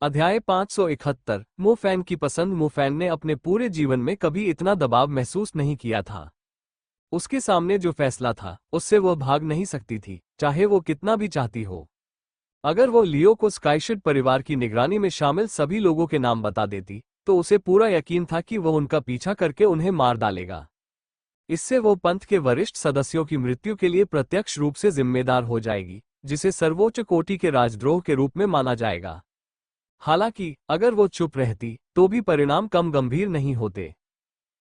अध्याय 571 मुफैन की पसंद। मुफैन ने अपने पूरे जीवन में कभी इतना दबाव महसूस नहीं किया था। उसके सामने जो फैसला था उससे वो भाग नहीं सकती थी, चाहे वो कितना भी चाहती हो। अगर वो लियो को स्काईशेड परिवार की निगरानी में शामिल सभी लोगों के नाम बता देती तो उसे पूरा यकीन था कि वो उनका पीछा करके उन्हें मार डालेगा। इससे वो पंथ के वरिष्ठ सदस्यों की मृत्यु के लिए प्रत्यक्ष रूप से जिम्मेदार हो जाएगी, जिसे सर्वोच्च कोटि के राजद्रोह के रूप में माना जाएगा। हालांकि अगर वो चुप रहती तो भी परिणाम कम गंभीर नहीं होते।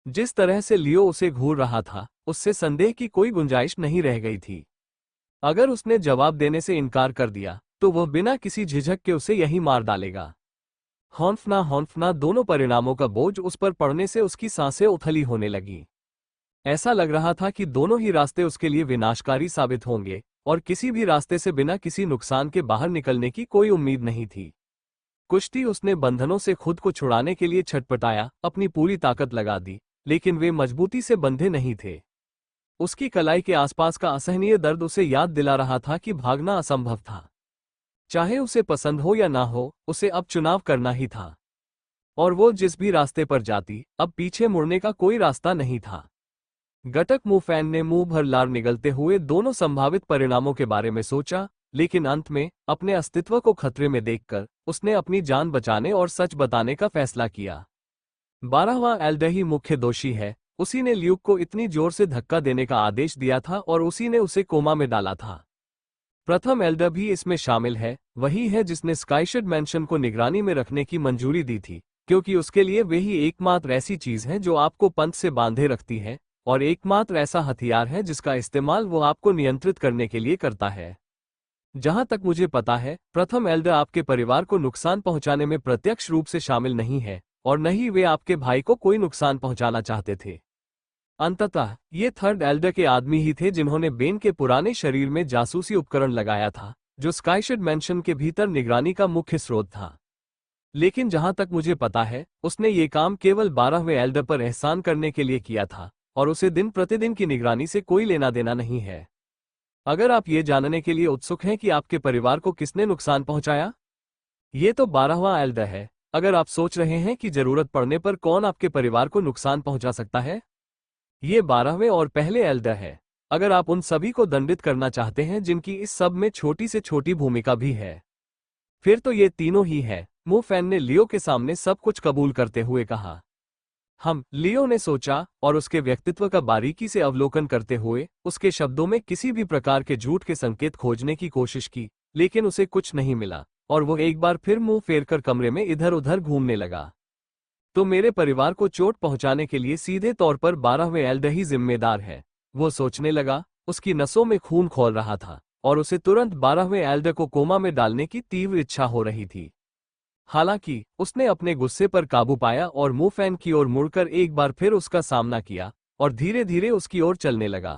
जिस तरह से लियो उसे घूर रहा था, उससे संदेह की कोई गुंजाइश नहीं रह गई थी। अगर उसने जवाब देने से इनकार कर दिया तो वह बिना किसी झिझक के उसे यहीं मार डालेगा। हौंफना दोनों परिणामों का बोझ उस पर पड़ने से उसकी सांसें उथली होने लगी। ऐसा लग रहा था कि दोनों ही रास्ते उसके लिए विनाशकारी साबित होंगे और किसी भी रास्ते से बिना किसी नुकसान के बाहर निकलने की कोई उम्मीद नहीं थी। कुश्ती उसने बंधनों से खुद को छुड़ाने के लिए छटपटाया, अपनी पूरी ताकत लगा दी, लेकिन वे मजबूती से बंधे नहीं थे। उसकी कलाई के आसपास का असहनीय दर्द उसे याद दिला रहा था कि भागना असंभव था। चाहे उसे पसंद हो या ना हो, उसे अब चुनाव करना ही था। और वो जिस भी रास्ते पर जाती, अब पीछे मुड़ने का कोई रास्ता नहीं था। घटक मुफैन ने मुंह भर लार निगलते हुए दोनों संभावित परिणामों के बारे में सोचा, लेकिन अंत में अपने अस्तित्व को खतरे में देखकर उसने अपनी जान बचाने और सच बताने का फैसला किया। 12वां एल्डर ही मुख्य दोषी है। उसी ने ल्यूक को इतनी जोर से धक्का देने का आदेश दिया था और उसी ने उसे कोमा में डाला था। प्रथम एल्डर भी इसमें शामिल है, वही है जिसने स्काईशेड मैंशन को निगरानी में रखने की मंजूरी दी थी, क्योंकि उसके लिए वही एकमात्र ऐसी चीज है जो आपको पंथ से बांधे रखती है और एकमात्र ऐसा हथियार है जिसका इस्तेमाल वो आपको नियंत्रित करने के लिए करता है। जहां तक मुझे पता है, प्रथम एल्डर आपके परिवार को नुकसान पहुंचाने में प्रत्यक्ष रूप से शामिल नहीं है और न ही वे आपके भाई को कोई नुकसान पहुंचाना चाहते थे। अंततः ये थर्ड एल्डर के आदमी ही थे जिन्होंने बेन के पुराने शरीर में जासूसी उपकरण लगाया था, जो स्काईशेड मैंशन के भीतर निगरानी का मुख्य स्रोत था। लेकिन जहां तक मुझे पता है, उसने ये काम केवल 12वें एल्डर पर एहसान करने के लिए किया था और उसे दिन प्रतिदिन की निगरानी से कोई लेना देना नहीं है। अगर आप ये जानने के लिए उत्सुक हैं कि आपके परिवार को किसने नुकसान पहुंचाया, ये तो 12वां एल्डर है। अगर आप सोच रहे हैं कि जरूरत पड़ने पर कौन आपके परिवार को नुकसान पहुंचा सकता है, ये 12वें और पहले एल्डर है। अगर आप उन सभी को दंडित करना चाहते हैं जिनकी इस सब में छोटी से छोटी भूमिका भी है, फिर तो ये तीनों ही है। मुफैन ने लियो के सामने सब कुछ कबूल करते हुए कहा। लियो ने सोचा और उसके व्यक्तित्व का बारीकी से अवलोकन करते हुए उसके शब्दों में किसी भी प्रकार के झूठ के संकेत खोजने की कोशिश की, लेकिन उसे कुछ नहीं मिला और वो एक बार फिर मुंह फेरकर कमरे में इधर उधर घूमने लगा। तो मेरे परिवार को चोट पहुंचाने के लिए सीधे तौर पर 12वें एल्डर ही जिम्मेदार है, वो सोचने लगा। उसकी नसों में खून खौल रहा था और उसे तुरंत 12वें एल्डर को कोमा में डालने की तीव्र इच्छा हो रही थी। हालांकि उसने अपने गुस्से पर काबू पाया और मुफैन की ओर मुड़कर एक बार फिर उसका सामना किया और धीरे धीरे उसकी ओर चलने लगा।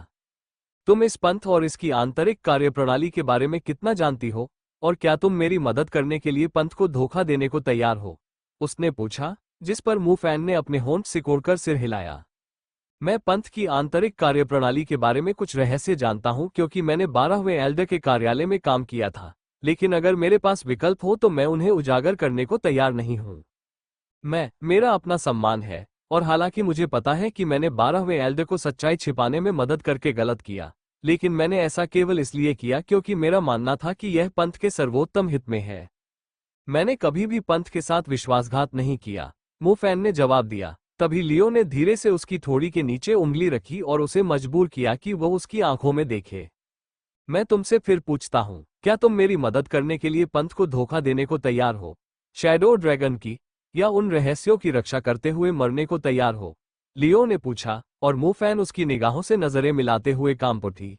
तुम इस पंथ और इसकी आंतरिक कार्यप्रणाली के बारे में कितना जानती हो, और क्या तुम मेरी मदद करने के लिए पंथ को धोखा देने को तैयार हो? उसने पूछा, जिस पर मुफैन ने अपने होंठ सिकोड़कर सिर हिलाया। मैं पंथ की आंतरिक कार्यप्रणाली के बारे में कुछ रहस्य जानता हूं क्योंकि मैंने 12वें एल्डर के कार्यालय में काम किया था, लेकिन अगर मेरे पास विकल्प हो तो मैं उन्हें उजागर करने को तैयार नहीं हूं। मेरा अपना सम्मान है, और हालांकि मुझे पता है कि मैंने 12वें एल्डर को सच्चाई छिपाने में मदद करके गलत किया, लेकिन मैंने ऐसा केवल इसलिए किया क्योंकि मेरा मानना था कि यह पंथ के सर्वोत्तम हित में है। मैंने कभी भी पंथ के साथ विश्वासघात नहीं किया, मुफैन ने जवाब दिया। तभी लियो ने धीरे से उसकी थोड़ी के नीचे उंगली रखी और उसे मजबूर किया कि वह उसकी आंखों में देखे। मैं तुमसे फिर पूछता हूं, क्या तुम मेरी मदद करने के लिए पंथ को धोखा देने को तैयार हो? शैडो ड्रैगन की या उन रहस्यों की रक्षा करते हुए मरने को तैयार हो? लियो ने पूछा और मुफैन उसकी निगाहों से नजरें मिलाते हुए कांप उठी।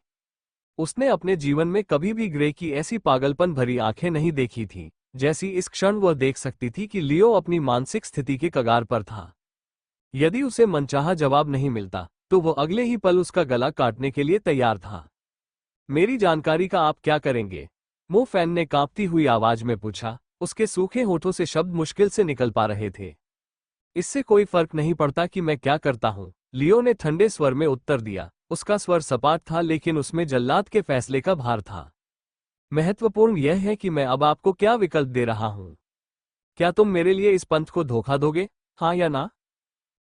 उसने अपने जीवन में कभी भी ग्रे की ऐसी पागलपन भरी आंखें नहीं देखी थी जैसी इस क्षण वह देख सकती थी कि लियो अपनी मानसिक स्थिति के कगार पर था। यदि उसे मनचाहा जवाब नहीं मिलता तो वो अगले ही पल उसका गला काटने के लिए तैयार था। मेरी जानकारी का आप क्या करेंगे? मुफैन ने कांपती हुई आवाज में पूछा। उसके सूखे होठों से शब्द मुश्किल से निकल पा रहे थे। इससे कोई फर्क नहीं पड़ता कि मैं क्या करता हूं, लियो ने ठंडे स्वर में उत्तर दिया। उसका स्वर सपाट था लेकिन उसमें जल्लाद के फैसले का भार था। महत्वपूर्ण यह है कि मैं अब आपको क्या विकल्प दे रहा हूं। क्या तुम मेरे लिए इस पंथ को धोखा दोगे, हाँ या ना?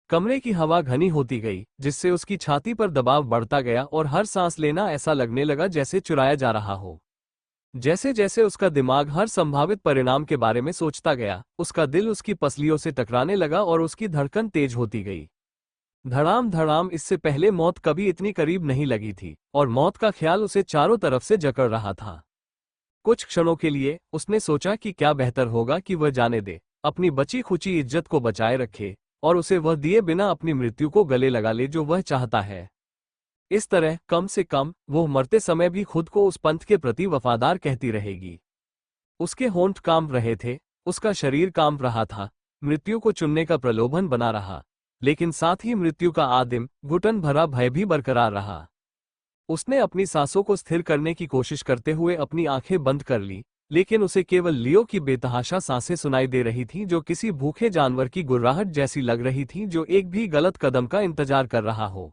कमरे की हवा घनी होती गई, जिससे उसकी छाती पर दबाव बढ़ता गया और हर सांस लेना ऐसा लगने लगा जैसे चुराया जा रहा हो। जैसे जैसे उसका दिमाग हर संभावित परिणाम के बारे में सोचता गया, उसका दिल उसकी पसलियों से टकराने लगा और उसकी धड़कन तेज होती गई। धड़ाम धड़ाम, इससे पहले मौत कभी इतनी करीब नहीं लगी थी, और मौत का ख्याल उसे चारों तरफ से जकड़ रहा था। कुछ क्षणों के लिए उसने सोचा कि क्या बेहतर होगा कि वह जाने दे, अपनी बची खुची इज्जत को बचाए रखे, और उसे वह दिए बिना अपनी मृत्यु को गले लगा ले जो वह चाहता है। इस तरह कम से कम वो मरते समय भी खुद को उस पंथ के प्रति वफादार कहती रहेगी। उसके होंठ कांप रहे थे, उसका शरीर कांप रहा था, मृत्यु को चुनने का प्रलोभन बना रहा, लेकिन साथ ही मृत्यु का आदिम घुटन भरा भय भी बरकरार रहा। उसने अपनी सांसों को स्थिर करने की कोशिश करते हुए अपनी आंखें बंद कर ली, लेकिन उसे केवल लियो की बेतहाशा सांसें सुनाई दे रही थीं, जो किसी भूखे जानवर की गुर्राहट जैसी लग रही थीं, जो एक भी गलत कदम का इंतजार कर रहा हो।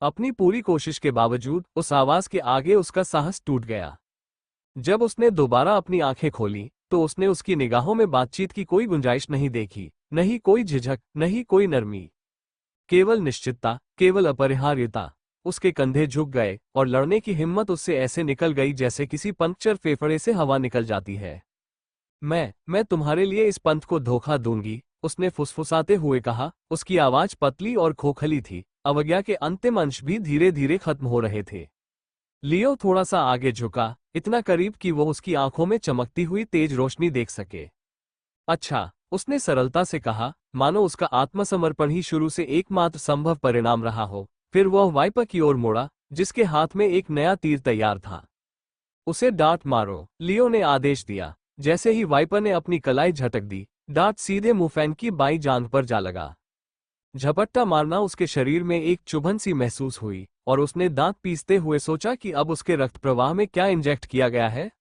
अपनी पूरी कोशिश के बावजूद उस आवाज के आगे उसका साहस टूट गया। जब उसने दोबारा अपनी आंखें खोली, तो उसने उसकी निगाहों में बातचीत की कोई गुंजाइश नहीं देखी, नहीं कोई झिझक, नहीं कोई नरमी, केवल निश्चितता, केवल अपरिहार्यता। उसके कंधे झुक गए और लड़ने की हिम्मत उससे ऐसे निकल गई जैसे किसी पंक्चर फेफड़े से हवा निकल जाती है। मैं तुम्हारे लिए इस पंथ को धोखा दूंगी, उसने फुसफुसाते हुए कहा। उसकी आवाज पतली और खोखली थी, अवज्ञा के अंतिम अंश भी धीरे धीरे खत्म हो रहे थे। लियो थोड़ा सा आगे झुका, इतना करीब कि वो उसकी आंखों में चमकती हुई तेज रोशनी देख सके। अच्छा, उसने सरलता से कहा, मानो उसका आत्मसमर्पण ही शुरू से एकमात्र संभव परिणाम रहा हो। फिर वह वाइपर की ओर मुड़ा, जिसके हाथ में एक नया तीर तैयार था। उसे डांट मारो, लियो ने आदेश दिया। जैसे ही वाइपर ने अपनी कलाई झटक दी, डांट सीधे मुफैन की बाईं जांघ पर जा लगा। झपट्टा मारना उसके शरीर में एक चुभन सी महसूस हुई, और उसने दांत पीसते हुए सोचा कि अब उसके रक्त प्रवाह में क्या इंजेक्ट किया गया है।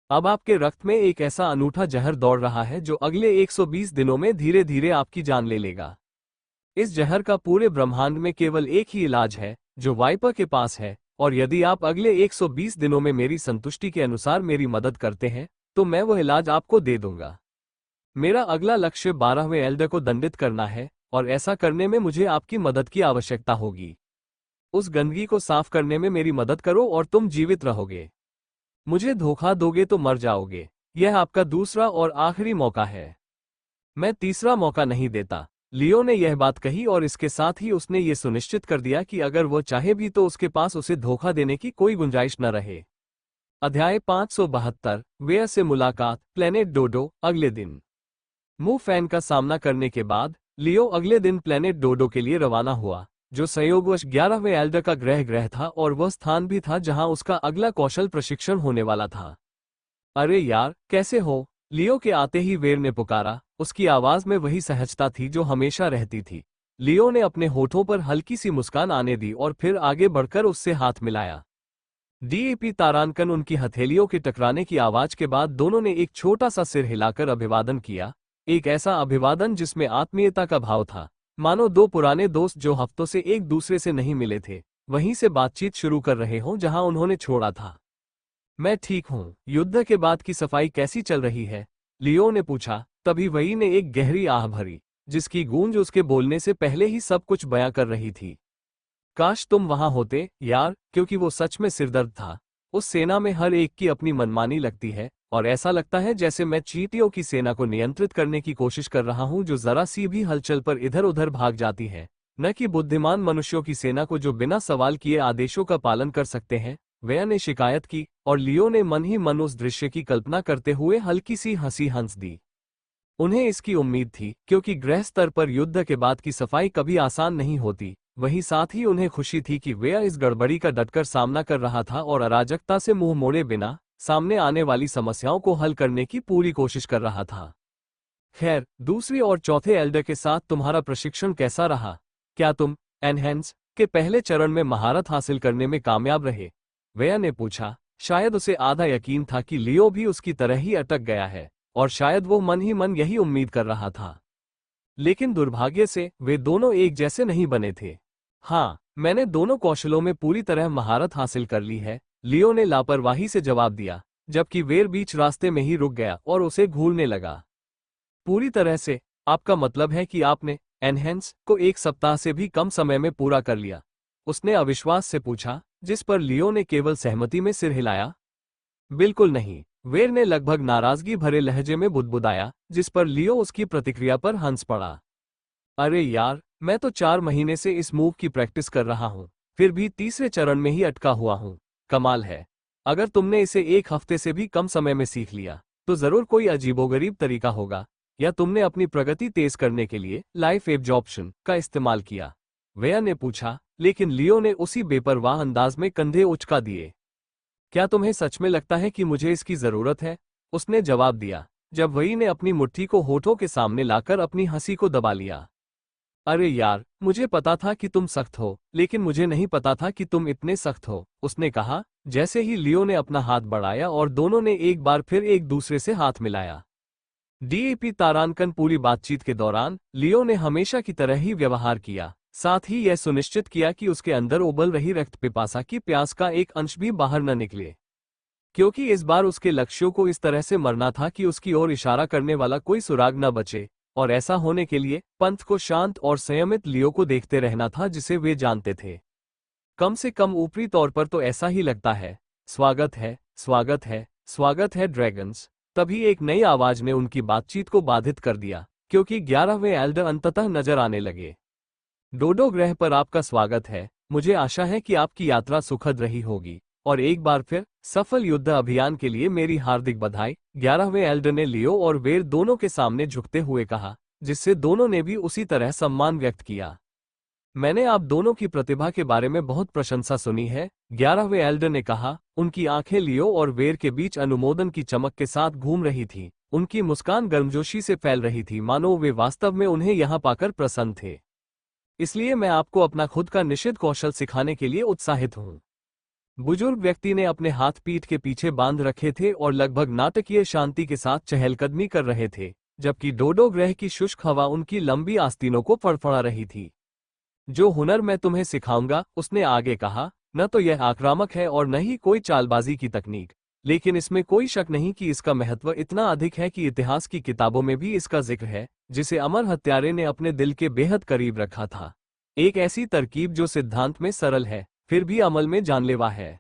अब आपके रक्त में एक ऐसा अनूठा जहर दौड़ रहा है जो अगले 120 दिनों में धीरे धीरे आपकी जान ले लेगा। इस जहर का पूरे ब्रह्मांड में केवल एक ही इलाज है, जो वाइपर के पास है, और यदि आप अगले 120 दिनों में मेरी संतुष्टि के अनुसार मेरी मदद करते हैं, तो मैं वह इलाज आपको दे दूंगा। मेरा अगला लक्ष्य 12वें एल्डर को दंडित करना है, और ऐसा करने में मुझे आपकी मदद की आवश्यकता होगी। उस गंदगी को साफ करने में मेरी मदद करो और तुम जीवित रहोगे। मुझे धोखा दोगे तो मर जाओगे। यह आपका दूसरा और आखिरी मौका है। मैं तीसरा मौका नहीं देता। लियो ने यह बात कही और इसके साथ ही उसने ये सुनिश्चित कर दिया कि अगर वह चाहे भी तो उसके पास उसे धोखा देने की कोई गुंजाइश न रहे। अध्याय 572, वेयर से मुलाकात, प्लेनेट डोडो। अगले दिन मू फैन का सामना करने के बाद लियो अगले दिन प्लेनेट डोडो के लिए रवाना हुआ, जो संयोगवश 11वें एल्डर का ग्रह था और वह स्थान भी था जहां उसका अगला कौशल प्रशिक्षण होने वाला था। अरे यार, कैसे हो? लियो के आते ही वेर ने पुकारा। उसकी आवाज में वही सहजता थी जो हमेशा रहती थी। लियो ने अपने होठों पर हल्की सी मुस्कान आने दी और फिर आगे बढ़कर उससे हाथ मिलाया। डीएपी तारांकन उनकी हथेलियों के टकराने की आवाज के बाद दोनों ने एक छोटा सा सिर हिलाकर अभिवादन किया, एक ऐसा अभिवादन जिसमें आत्मीयता का भाव था, मानो दो पुराने दोस्त जो हफ्तों से एक दूसरे से नहीं मिले थे, वहीं से बातचीत शुरू कर रहे हों जहां उन्होंने छोड़ा था। मैं ठीक हूँ। युद्ध के बाद की सफाई कैसी चल रही है? लियो ने पूछा। तभी वही ने एक गहरी आह भरी, जिसकी गूंज उसके बोलने से पहले ही सब कुछ बयां कर रही थी। काश तुम वहां होते यार, क्योंकि वो सच में सिरदर्द था। उस सेना में हर एक की अपनी मनमानी लगती है, और ऐसा लगता है जैसे मैं चींटियों की सेना को नियंत्रित करने की कोशिश कर रहा हूं जो जरा सी भी हलचल पर इधर उधर भाग जाती है, न कि बुद्धिमान मनुष्यों की सेना को जो बिना सवाल किए आदेशों का पालन कर सकते हैं। वेया ने शिकायत की, और लियो ने मन ही मन उस दृश्य की कल्पना करते हुए हल्की सी हंसी हंस दी। उन्हें इसकी उम्मीद थी, क्योंकि ग्रह स्तर पर युद्ध के बाद की सफाई कभी आसान नहीं होती। वहीं साथ ही उन्हें खुशी थी कि वेया इस गड़बड़ी का डटकर सामना कर रहा था और अराजकता से मुंह मोड़े बिना सामने आने वाली समस्याओं को हल करने की पूरी कोशिश कर रहा था। खैर, दूसरी और चौथे एल्डर के साथ तुम्हारा प्रशिक्षण कैसा रहा? क्या तुम एनहेंस के पहले चरण में महारत हासिल करने में कामयाब रहे? वेया ने पूछा। शायद उसे आधा यकीन था कि लियो भी उसकी तरह ही अटक गया है, और शायद वो मन ही मन यही उम्मीद कर रहा था। लेकिन दुर्भाग्य से वे दोनों एक जैसे नहीं बने थे। हाँ, मैंने दोनों कौशलों में पूरी तरह महारत हासिल कर ली है, लियो ने लापरवाही से जवाब दिया, जबकि वेर बीच रास्ते में ही रुक गया और उसे घूरने लगा। पूरी तरह से? आपका मतलब है कि आपने एनहेंस को 1 सप्ताह से भी कम समय में पूरा कर लिया? उसने अविश्वास से पूछा, जिस पर लियो ने केवल सहमति में सिर हिलाया। बिल्कुल नहीं, वेर ने लगभग नाराजगी भरे लहजे में बुदबुदाया, जिस पर लियो उसकी प्रतिक्रिया पर हंस पड़ा। अरे यार, मैं तो 4 महीने से इस मूव की प्रैक्टिस कर रहा हूँ, फिर भी तीसरे चरण में ही अटका हुआ हूँ। कमाल है। अगर तुमने इसे 1 हफ्ते से भी कम समय में सीख लिया, तो जरूर कोई अजीबोगरीब तरीका होगा, या तुमने अपनी प्रगति तेज करने के लिए लाइफ एब्जॉर्प्शन का इस्तेमाल किया। वेया ने पूछा, लेकिन लियो ने उसी बेपरवाह अंदाज में कंधे उचका दिए। क्या तुम्हें सच में लगता है कि मुझे इसकी जरूरत है? उसने जवाब दिया, जब वही ने अपनी मुट्ठी को होठों के सामने लाकर अपनी हंसी को दबा लिया। अरे यार, मुझे पता था कि तुम सख्त हो, लेकिन मुझे नहीं पता था कि तुम इतने सख्त हो, उसने कहा, जैसे ही लियो ने अपना हाथ बढ़ाया और दोनों ने एक बार फिर एक दूसरे से हाथ मिलाया। डीएपी तारांकन पूरी बातचीत के दौरान लियो ने हमेशा की तरह ही व्यवहार किया, साथ ही यह सुनिश्चित किया कि उसके अंदर उबल रही रक्त पिपासा की प्यास का एक अंश भी बाहर न निकले। क्योंकि इस बार उसके लक्ष्यों को इस तरह से मरना था कि उसकी ओर इशारा करने वाला कोई सुराग न बचे, और ऐसा होने के लिए पंथ को शांत और संयमित लियो को देखते रहना था जिसे वे जानते थे। कम से कम ऊपरी तौर पर तो ऐसा ही लगता है। स्वागत है, स्वागत है, स्वागत है ड्रैगन्स। तभी एक नई आवाज ने उनकी बातचीत को बाधित कर दिया, क्योंकि 11वें एल्डर अंततः नजर आने लगे। डोडो ग्रह पर आपका स्वागत है। मुझे आशा है कि आपकी यात्रा सुखद रही होगी, और एक बार फिर सफल युद्ध अभियान के लिए मेरी हार्दिक बधाई। 11वें एल्डर ने लियो और वेर दोनों के सामने झुकते हुए कहा, जिससे दोनों ने भी उसी तरह सम्मान व्यक्त किया। मैंने आप दोनों की प्रतिभा के बारे में बहुत प्रशंसा सुनी है, 11वें एल्डर ने कहा। उनकी आंखें लियो और वेर के बीच अनुमोदन की चमक के साथ घूम रही थीं। उनकी मुस्कान गर्मजोशी से फैल रही थी, मानो वे वास्तव में उन्हें यहां पाकर प्रसन्न थे। इसलिए मैं आपको अपना खुद का निषिद्ध कौशल सिखाने के लिए उत्साहित हूं। बुजुर्ग व्यक्ति ने अपने हाथ पीठ के पीछे बांध रखे थे और लगभग नाटकीय शांति के साथ चहलकदमी कर रहे थे, जबकि डोडो ग्रह की शुष्क हवा उनकी लंबी आस्तीनों को फड़फड़ा रही थी। जो हुनर मैं तुम्हें सिखाऊंगा, उसने आगे कहा, न तो यह आक्रामक है और न ही कोई चालबाजी की तकनीक, लेकिन इसमें कोई शक नहीं कि इसका महत्व इतना अधिक है कि इतिहास की किताबों में भी इसका जिक्र है, जिसे अमर हत्यारे ने अपने दिल के बेहद करीब रखा था। एक ऐसी तरकीब जो सिद्धांत में सरल है, फिर भी अमल में जानलेवा है।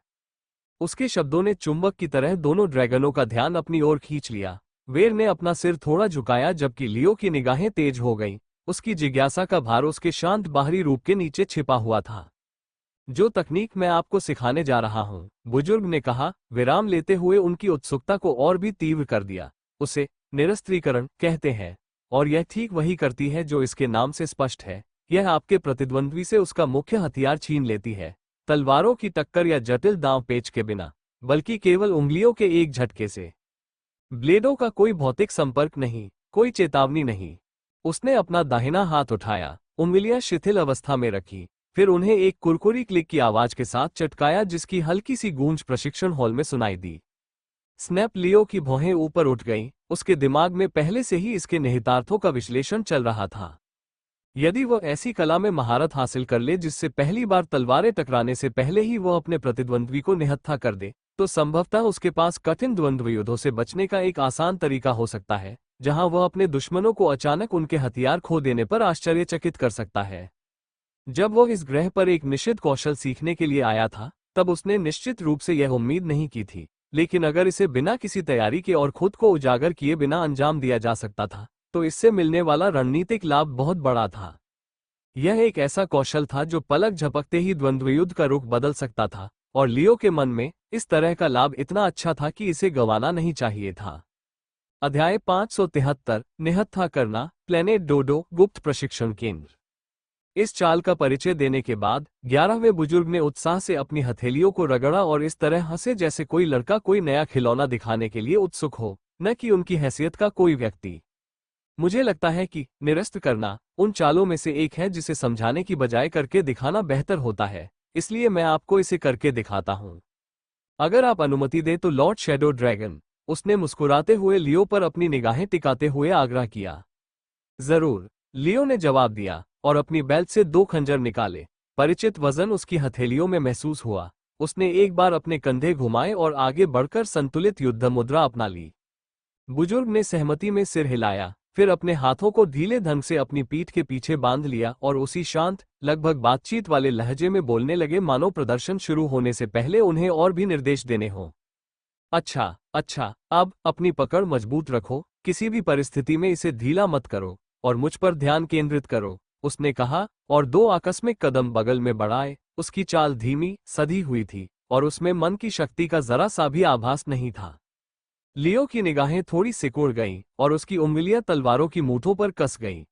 उसके शब्दों ने चुंबक की तरह दोनों ड्रैगनों का ध्यान अपनी ओर खींच लिया। वेर ने अपना सिर थोड़ा झुकाया, जबकि लियो की निगाहें तेज हो गईं। उसकी जिज्ञासा का भार उसके शांत बाहरी रूप के नीचे छिपा हुआ था। जो तकनीक मैं आपको सिखाने जा रहा हूं, बुजुर्ग ने कहा, विराम लेते हुए उनकी उत्सुकता को और भी तीव्र कर दिया। उसे निरस्त्रीकरण कहते हैं, और यह ठीक वही करती है जो इसके नाम से स्पष्ट है। यह आपके प्रतिद्वंद्वी से उसका मुख्य हथियार छीन लेती है, तलवारों की टक्कर या जटिल दांव पेच के बिना, बल्कि केवल उंगलियों के एक झटके से। ब्लेडों का कोई भौतिक संपर्क नहीं, कोई चेतावनी नहीं। उसने अपना दाहिना हाथ उठाया, उंगलियां शिथिल अवस्था में रखी, फिर उन्हें एक कुरकुरी क्लिक की आवाज के साथ चटकाया, जिसकी हल्की सी गूंज प्रशिक्षण हॉल में सुनाई दी। स्नैप! लियो की भौहें ऊपर उठ गईं। उसके दिमाग में पहले से ही इसके निहितार्थों का विश्लेषण चल रहा था। यदि वह ऐसी कला में महारत हासिल कर ले जिससे पहली बार तलवारें टकराने से पहले ही वह अपने प्रतिद्वंद्वी को निहत्था कर दे, तो संभवतः उसके पास कठिन द्वंद्व युद्धों से बचने का एक आसान तरीका हो सकता है, जहां वह अपने दुश्मनों को अचानक उनके हथियार खो देने पर आश्चर्यचकित कर सकता है। जब वह इस ग्रह पर एक निश्चित कौशल सीखने के लिए आया था, तब उसने निश्चित रूप से यह उम्मीद नहीं की थी, लेकिन अगर इसे बिना किसी तैयारी के और खुद को उजागर किए बिना अंजाम दिया जा सकता था, तो इससे मिलने वाला रणनीतिक लाभ बहुत बड़ा था। यह एक ऐसा कौशल था जो पलक झपकते ही द्वंद्वयुद्ध का रुख बदल सकता था, और लियो के मन में इस तरह का लाभ इतना अच्छा था कि इसे गंवाना नहीं चाहिए था। अध्याय 573, निहत्था करना, प्लेनेट डोडो गुप्त प्रशिक्षण केंद्र। इस चाल का परिचय देने के बाद 11वें बुजुर्ग ने उत्साह से अपनी हथेलियों को रगड़ा और इस तरह हंसे जैसे कोई लड़का कोई नया खिलौना दिखाने के लिए उत्सुक हो, न कि उनकी हैसियत का कोई व्यक्ति। मुझे लगता है कि निरस्त करना उन चालों में से एक है जिसे समझाने की बजाय करके दिखाना बेहतर होता है, इसलिए मैं आपको इसे करके दिखाता हूं। अगर आप अनुमति दें तो लॉर्ड शैडो ड्रैगन, उसने मुस्कुराते हुए लियो पर अपनी निगाहें टिकाते हुए आग्रह किया। जरूर, लियो ने जवाब दिया और अपनी बेल्ट से 2 खंजर निकाले। परिचित वजन उसकी हथेलियों में महसूस हुआ। उसने एक बार अपने कंधे घुमाए और आगे बढ़कर संतुलित युद्ध मुद्रा अपना ली। बुजुर्ग ने सहमति में सिर हिलाया। फिर अपने हाथों को ढीले ढंग से अपनी पीठ के पीछे बांध लिया और उसी शांत, लगभग बातचीत वाले लहजे में बोलने लगे मानो प्रदर्शन शुरू होने से पहले उन्हें और भी निर्देश देने हों। अच्छा, अच्छा, अब अपनी पकड़ मजबूत रखो, किसी भी परिस्थिति में इसे ढीला मत करो और मुझ पर ध्यान केंद्रित करो, उसने कहा, और 2 आकस्मिक कदम बगल में बढ़ाए। उसकी चाल धीमी, सधी हुई थी और उसमें मन की शक्ति का जरा सा भी आभास नहीं था। लियो की निगाहें थोड़ी सिकुड़ गईं और उसकी उंगलियां तलवारों की मूठों पर कस गईं।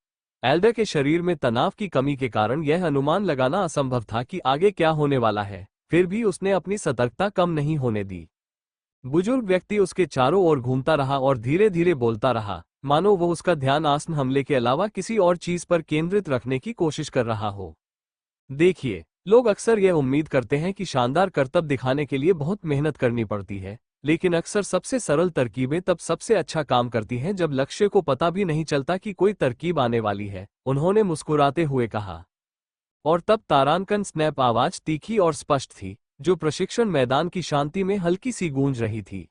एल्डर के शरीर में तनाव की कमी के कारण यह अनुमान लगाना असंभव था कि आगे क्या होने वाला है, फिर भी उसने अपनी सतर्कता कम नहीं होने दी। बुजुर्ग व्यक्ति उसके चारों ओर घूमता रहा और धीरे धीरे बोलता रहा, मानो वो उसका ध्यान आसन हमले के अलावा किसी और चीज पर केंद्रित रखने की कोशिश कर रहा हो। देखिए, लोग अक्सर यह उम्मीद करते हैं कि शानदार करतब दिखाने के लिए बहुत मेहनत करनी पड़ती है, लेकिन अक्सर सबसे सरल तरकीबें तब सबसे अच्छा काम करती हैं जब लक्ष्य को पता भी नहीं चलता कि कोई तरकीब आने वाली है, उन्होंने मुस्कुराते हुए कहा। और तब तारांकन स्नैप आवाज तीखी और स्पष्ट थी, जो प्रशिक्षण मैदान की शांति में हल्की सी गूंज रही थी।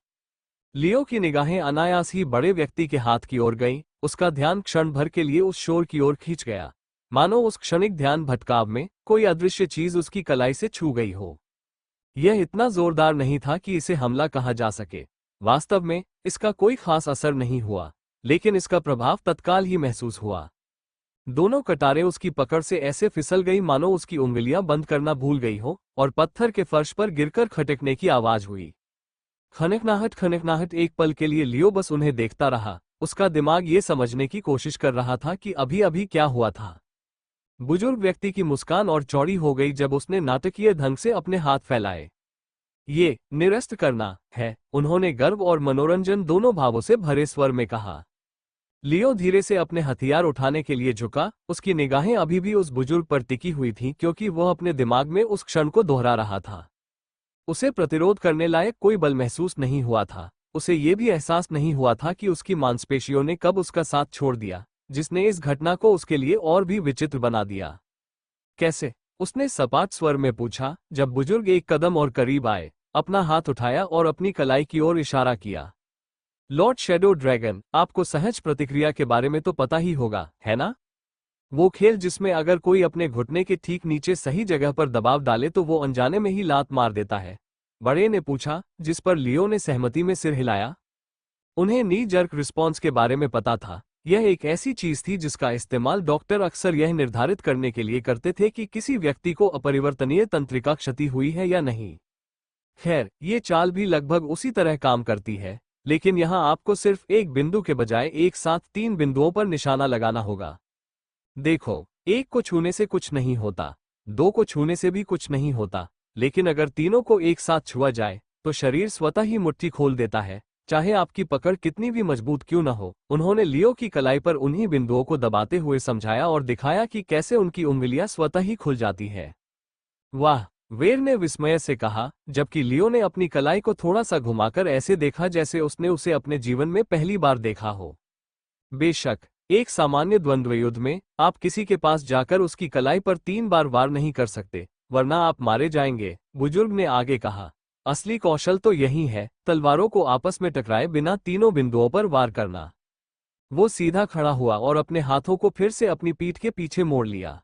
लियो की निगाहें अनायास ही बड़े व्यक्ति के हाथ की ओर गईं, उसका ध्यान क्षण भर के लिए उस शोर की ओर खींच गया, मानो उस क्षणिक ध्यान भटकाव में कोई अदृश्य चीज उसकी कलाई से छू गई हो। यह इतना जोरदार नहीं था कि इसे हमला कहा जा सके। वास्तव में इसका कोई खास असर नहीं हुआ, लेकिन इसका प्रभाव तत्काल ही महसूस हुआ। दोनों कटारें उसकी पकड़ से ऐसे फिसल गई मानो उसकी उंगलियां बंद करना भूल गई हो और पत्थर के फर्श पर गिरकर खटकने की आवाज हुई। खनकनाहट खनकनाहट। एक पल के लिए लियो बस उन्हें देखता रहा, उसका दिमाग ये समझने की कोशिश कर रहा था कि अभी अभी क्या हुआ था। बुजुर्ग व्यक्ति की मुस्कान और चौड़ी हो गई जब उसने नाटकीय ढंग से अपने हाथ फैलाए। ये निरस्त करना है, उन्होंने गर्व और मनोरंजन दोनों भावों से भरे स्वर में कहा। लियो धीरे से अपने हथियार उठाने के लिए झुका, उसकी निगाहें अभी भी उस बुजुर्ग पर टिकी हुई थीं क्योंकि वह अपने दिमाग में उस क्षण को दोहरा रहा था। उसे प्रतिरोध करने लायक कोई बल महसूस नहीं हुआ था, उसे ये भी एहसास नहीं हुआ था कि उसकी मांसपेशियों ने कब उसका साथ छोड़ दिया, जिसने इस घटना को उसके लिए और भी विचित्र बना दिया। कैसे? उसने सपाट स्वर में पूछा, जब बुजुर्ग एक कदम और करीब आए, अपना हाथ उठाया और अपनी कलाई की ओर इशारा किया। लॉर्ड शैडो ड्रैगन, आपको सहज प्रतिक्रिया के बारे में तो पता ही होगा, है ना? वो खेल जिसमें अगर कोई अपने घुटने के ठीक नीचे सही जगह पर दबाव डाले तो वो अनजाने में ही लात मार देता है, बड़े ने पूछा, जिस पर लियो ने सहमति में सिर हिलाया। उन्हें नी जर्क रिस्पॉन्स के बारे में पता था। यह एक ऐसी चीज थी जिसका इस्तेमाल डॉक्टर अक्सर यह निर्धारित करने के लिए करते थे कि किसी व्यक्ति को अपरिवर्तनीय तंत्रिका क्षति हुई है या नहीं। खैर, ये चाल भी लगभग उसी तरह काम करती है, लेकिन यहां आपको सिर्फ एक बिंदु के बजाय एक साथ 3 बिंदुओं पर निशाना लगाना होगा। देखो, 1 को छूने से कुछ नहीं होता, 2 को छूने से भी कुछ नहीं होता, लेकिन अगर तीनों को एक साथ छुआ जाए तो शरीर स्वतः ही मुट्ठी खोल देता है, चाहे आपकी पकड़ कितनी भी मजबूत क्यों न हो। उन्होंने लियो की कलाई पर उन्हीं बिंदुओं को दबाते हुए समझाया और दिखाया कि कैसे उनकी उंगलियां स्वतः ही खुल जाती है। वाह, वेर ने विस्मय से कहा, जबकि लियो ने अपनी कलाई को थोड़ा सा घुमाकर ऐसे देखा जैसे उसने उसे अपने जीवन में पहली बार देखा हो। बेशक, एक सामान्य द्वंद्व युद्ध में आप किसी के पास जाकर उसकी कलाई पर 3 बार वार नहीं कर सकते, वरना आप मारे जाएंगे, बुजुर्ग ने आगे कहा। असली कौशल तो यही है, तलवारों को आपस में टकराए बिना तीनों बिंदुओं पर वार करना। वो सीधा खड़ा हुआ और अपने हाथों को फिर से अपनी पीठ के पीछे मोड़ लिया।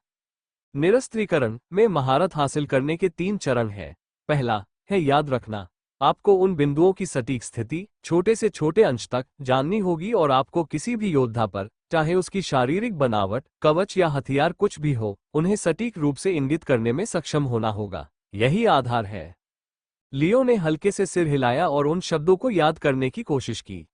निरस्त्रीकरण में महारत हासिल करने के 3 चरण हैं। पहला है याद रखना। आपको उन बिंदुओं की सटीक स्थिति छोटे से छोटे अंश तक जाननी होगी और आपको किसी भी योद्धा पर, चाहे उसकी शारीरिक बनावट, कवच या हथियार कुछ भी हो, उन्हें सटीक रूप से इंगित करने में सक्षम होना होगा। यही आधार है। लियो ने हल्के से सिर हिलाया और उन शब्दों को याद करने की कोशिश की।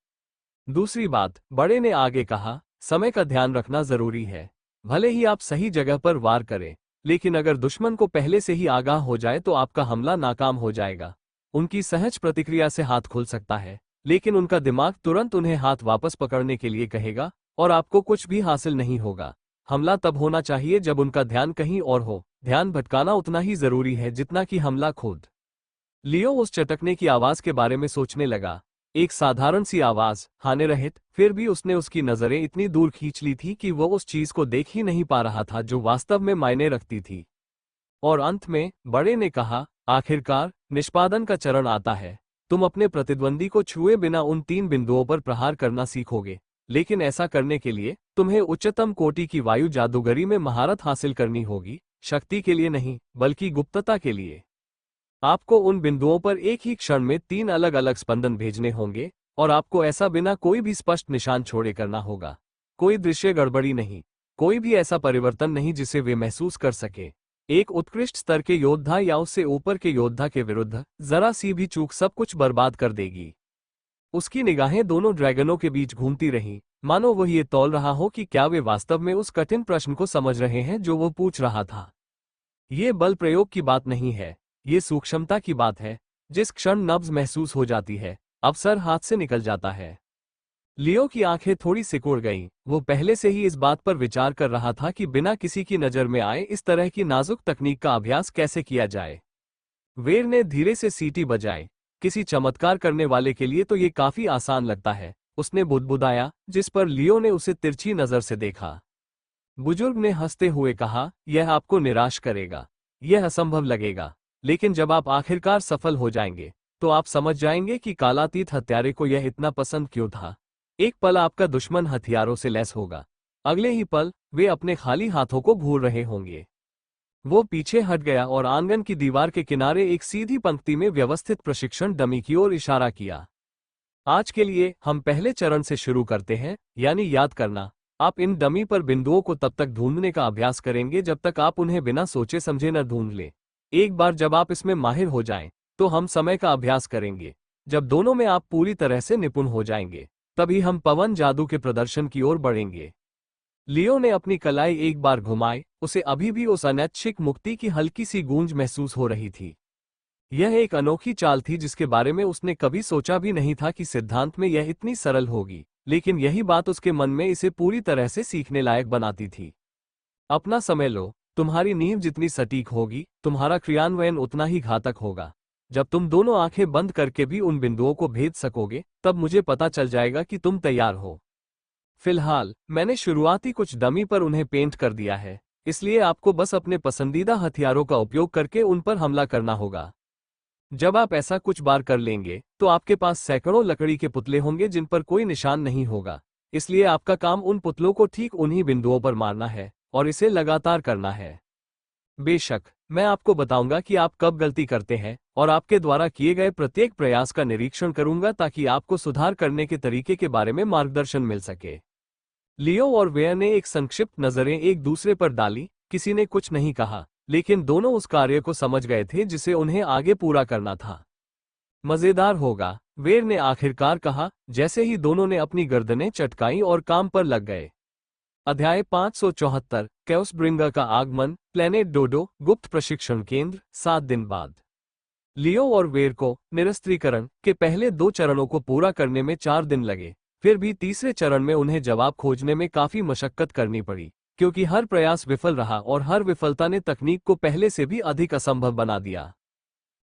दूसरी बात, बड़े ने आगे कहा, समय का ध्यान रखना जरूरी है। भले ही आप सही जगह पर वार करें, लेकिन अगर दुश्मन को पहले से ही आगाह हो जाए तो आपका हमला नाकाम हो जाएगा। उनकी सहज प्रतिक्रिया से हाथ खुल सकता है, लेकिन उनका दिमाग तुरंत उन्हें हाथ वापस पकड़ने के लिए कहेगा और आपको कुछ भी हासिल नहीं होगा। हमला तब होना चाहिए जब उनका ध्यान कहीं और हो। ध्यान भटकाना उतना ही जरूरी है जितना कि हमला खुद। लियो उस चटकने की आवाज के बारे में सोचने लगा। एक साधारण सी आवाज, हाने रहित, फिर भी उसने उसकी नजरें इतनी दूर खींच ली थी कि वह उस चीज को देख ही नहीं पा रहा था जो वास्तव में मायने रखती थी। और अंत में बड़े ने कहा, आखिरकार निष्पादन का चरण आता है। तुम अपने प्रतिद्वंदी को छुए बिना उन 3 बिंदुओं पर प्रहार करना सीखोगे, लेकिन ऐसा करने के लिए तुम्हें उच्चतम कोटि की वायु जादूगरी में महारत हासिल करनी होगी, शक्ति के लिए नहीं बल्कि गुप्तता के लिए। आपको उन बिंदुओं पर एक ही क्षण में 3 अलग अलग स्पंदन भेजने होंगे, और आपको ऐसा बिना कोई भी स्पष्ट निशान छोड़े करना होगा। कोई दृश्य गड़बड़ी नहीं, कोई भी ऐसा परिवर्तन नहीं जिसे वे महसूस कर सके। एक उत्कृष्ट स्तर के योद्धा या उससे ऊपर के योद्धा के विरुद्ध जरा सी भी चूक सब कुछ बर्बाद कर देगी। उसकी निगाहें दोनों ड्रैगनों के बीच घूमती रहीं, मानो वह ये तौल रहा हो कि क्या वे वास्तव में उस कठिन प्रश्न को समझ रहे हैं जो वो पूछ रहा था। ये बल प्रयोग की बात नहीं है, ये सूक्ष्मता की बात है। जिस क्षण नब्ज महसूस हो जाती है, अवसर हाथ से निकल जाता है। लियो की आंखें थोड़ी सिकुड़ गईं। वो पहले से ही इस बात पर विचार कर रहा था कि बिना किसी की नजर में आए इस तरह की नाजुक तकनीक का अभ्यास कैसे किया जाए। वेर ने धीरे से सीटी बजाई। किसी चमत्कार करने वाले के लिए तो ये काफी आसान लगता है, उसने बुदबुदाया, जिस पर लियो ने उसे तिरछी नजर से देखा। बुजुर्ग ने हंसते हुए कहा, यह आपको निराश करेगा, यह असंभव लगेगा, लेकिन जब आप आखिरकार सफल हो जाएंगे तो आप समझ जाएंगे कि कालातीत हत्यारे को यह इतना पसंद क्यों था। एक पल आपका दुश्मन हथियारों से लैस होगा, अगले ही पल वे अपने खाली हाथों को घूर रहे होंगे। वो पीछे हट गया और आंगन की दीवार के किनारे एक सीधी पंक्ति में व्यवस्थित प्रशिक्षण डमी की ओर इशारा किया। आज के लिए हम पहले चरण से शुरू करते हैं, यानी याद करना। आप इन डमी पर बिंदुओं को तब तक ढूंढने का अभ्यास करेंगे जब तक आप उन्हें बिना सोचे समझे न ढूंढ लें। एक बार जब आप इसमें माहिर हो जाएं, तो हम समय का अभ्यास करेंगे। जब दोनों में आप पूरी तरह से निपुण हो जाएंगे, तभी हम पवन जादू के प्रदर्शन की ओर बढ़ेंगे। लियो ने अपनी कलाई एक बार घुमाई, उसे अभी भी उस अनैच्छिक मुक्ति की हल्की सी गूंज महसूस हो रही थी। यह एक अनोखी चाल थी जिसके बारे में उसने कभी सोचा भी नहीं था कि सिद्धांत में यह इतनी सरल होगी, लेकिन यही बात उसके मन में इसे पूरी तरह से सीखने लायक बनाती थी। अपना समय लो, तुम्हारी नींव जितनी सटीक होगी, तुम्हारा क्रियान्वयन उतना ही घातक होगा। जब तुम दोनों आंखें बंद करके भी उन बिंदुओं को भेद सकोगे, तब मुझे पता चल जाएगा कि तुम तैयार हो। फिलहाल मैंने शुरुआती कुछ डमी पर उन्हें पेंट कर दिया है, इसलिए आपको बस अपने पसंदीदा हथियारों का उपयोग करके उन पर हमला करना होगा। जब आप ऐसा कुछ बार कर लेंगे, तो आपके पास सैकड़ों लकड़ी के पुतले होंगे जिन पर कोई निशान नहीं होगा, इसलिए आपका काम उन पुतलों को ठीक उन्हीं बिंदुओं पर मारना है, और इसे लगातार करना है। बेशक, मैं आपको बताऊंगा कि आप कब गलती करते हैं, और आपके द्वारा किए गए प्रत्येक प्रयास का निरीक्षण करूंगा ताकि आपको सुधार करने के तरीके के बारे में मार्गदर्शन मिल सके। लियो और वेयर ने एक संक्षिप्त नजरें एक दूसरे पर डाली। किसी ने कुछ नहीं कहा, लेकिन दोनों उस कार्य को समझ गए थे जिसे उन्हें आगे पूरा करना था। मजेदार होगा, वेर ने आखिरकार कहा, जैसे ही दोनों ने अपनी गर्दनें चटकाई और काम पर लग गए। अध्याय 574, कैओसब्रिंगर का आगमन, प्लेनेट डोडो, गुप्त प्रशिक्षण केंद्र, 7 दिन बाद। लियो और वेर को निरस्त्रीकरण के पहले 2 चरणों को पूरा करने में 4 दिन लगे। फिर भी तीसरे चरण में उन्हें जवाब खोजने में काफी मशक्कत करनी पड़ी, क्योंकि हर प्रयास विफल रहा और हर विफलता ने तकनीक को पहले से भी अधिक असंभव बना दिया।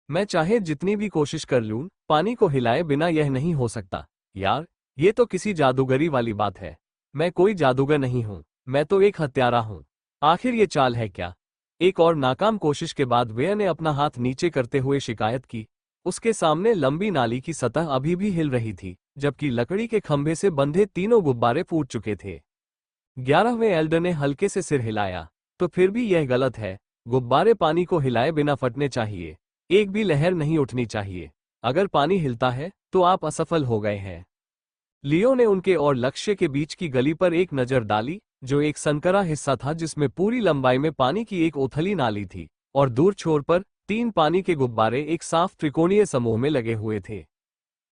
मैं चाहे जितनी भी कोशिश कर लूं, पानी को हिलाए बिना यह नहीं हो सकता। यार, ये तो किसी जादूगरी वाली बात है। मैं कोई जादूगर नहीं हूं, मैं तो एक हत्यारा हूं। आखिर ये चाल है क्या? एक और नाकाम कोशिश के बाद वेयर ने अपना हाथ नीचे करते हुए शिकायत की। उसके सामने लंबी नाली की सतह अभी भी हिल रही थी, जबकि लकड़ी के खंभे से बंधे तीनों गुब्बारे फूट चुके थे। 11वें एल्डर ने हल्के से सिर हिलाया। तो फिर भी यह गलत है। गुब्बारे पानी को हिलाए बिना फटने चाहिए। एक भी लहर नहीं उठनी चाहिए। अगर पानी हिलता है, तो आप असफल हो गए हैं। लियो ने उनके और लक्ष्य के बीच की गली पर एक नजर डाली, जो एक संकरा हिस्सा था जिसमें पूरी लंबाई में पानी की एक उथली नाली थी, और दूर छोर पर 3 पानी के गुब्बारे एक साफ त्रिकोणीय समूह में लगे हुए थे।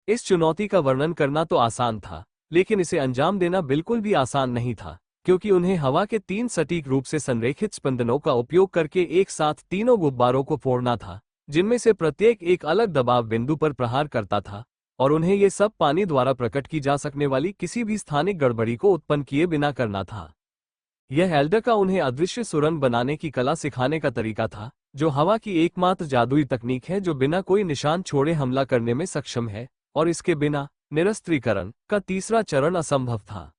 इस चुनौती का वर्णन करना तो आसान था, लेकिन इसे अंजाम देना बिल्कुल भी आसान नहीं था, क्योंकि उन्हें हवा के 3 सटीक रूप से संरेखित स्पंदनों का उपयोग करके एक साथ तीनों गुब्बारों को फोड़ना था, जिनमें से प्रत्येक एक अलग दबाव बिंदु पर प्रहार करता था, और उन्हें ये सब पानी द्वारा प्रकट की जा सकने वाली किसी भी स्थानिक गड़बड़ी को उत्पन्न किए बिना करना था। यह एल्डर का उन्हें अदृश्य सुरंग बनाने की कला सिखाने का तरीका था, जो हवा की एकमात्र जादुई तकनीक है जो बिना कोई निशान छोड़े हमला करने में सक्षम है, और इसके बिना निरस्त्रीकरण का तीसरा चरण असंभव था।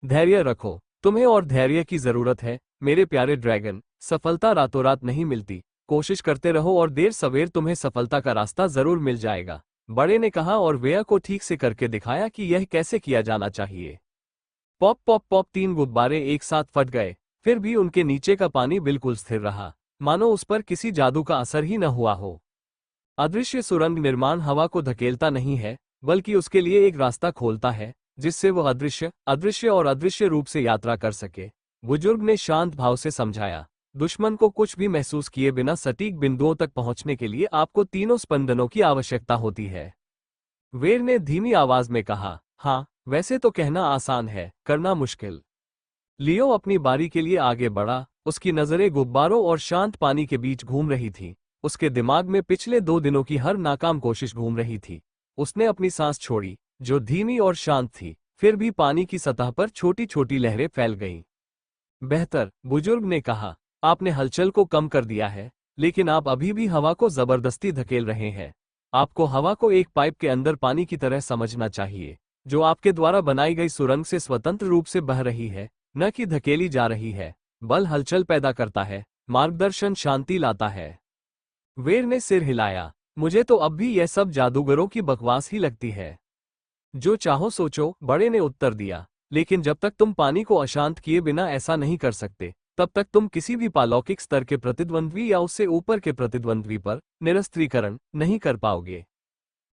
धैर्य रखो, तुम्हें और धैर्य की जरूरत है, मेरे प्यारे ड्रैगन। सफलता रातों रात नहीं मिलती। कोशिश करते रहो और देर सवेर तुम्हें सफलता का रास्ता जरूर मिल जाएगा, बड़े ने कहा और वेयर को ठीक से करके दिखाया कि यह कैसे किया जाना चाहिए। पॉप पॉप पॉप 3 गुब्बारे एक साथ फट गए, फिर भी उनके नीचे का पानी बिल्कुल स्थिर रहा, मानो उस पर किसी जादू का असर ही न हुआ हो। अदृश्य सुरंग निर्माण हवा को धकेलता नहीं है, बल्कि उसके लिए एक रास्ता खोलता है, जिससे वह अदृश्य अदृश्य और अदृश्य रूप से यात्रा कर सके। बुजुर्ग ने शांत भाव से समझाया, दुश्मन को कुछ भी महसूस किए बिना सटीक बिंदुओं तक पहुंचने के लिए आपको तीनों स्पंदनों की आवश्यकता होती है। वेर ने धीमी आवाज में कहा, हाँ, वैसे तो कहना आसान है, करना मुश्किल। लियो अपनी बारी के लिए आगे बढ़ा, उसकी नजरें गुब्बारों और शांत पानी के बीच घूम रही थी। उसके दिमाग में पिछले 2 दिनों की हर नाकाम कोशिश घूम रही थी। उसने अपनी सांस छोड़ी, जो धीमी और शांत थी, फिर भी पानी की सतह पर छोटी छोटी लहरें फैल गईं। बेहतर, बुजुर्ग ने कहा, आपने हलचल को कम कर दिया है, लेकिन आप अभी भी हवा को जबरदस्ती धकेल रहे हैं। आपको हवा को एक पाइप के अंदर पानी की तरह समझना चाहिए, जो आपके द्वारा बनाई गई सुरंग से स्वतंत्र रूप से बह रही है, न कि धकेली जा रही है। बल हलचल पैदा करता है, मार्गदर्शन शांति लाता है। वेर ने सिर हिलाया, मुझे तो अब भी यह सब जादूगरों की बकवास ही लगती है। जो चाहो सोचो, बड़े ने उत्तर दिया, लेकिन जब तक तुम पानी को अशांत किए बिना ऐसा नहीं कर सकते, तब तक तुम किसी भी पालौकिक स्तर के प्रतिद्वंद्वी या उससे ऊपर के प्रतिद्वंद्वी पर निरस्त्रीकरण नहीं कर पाओगे।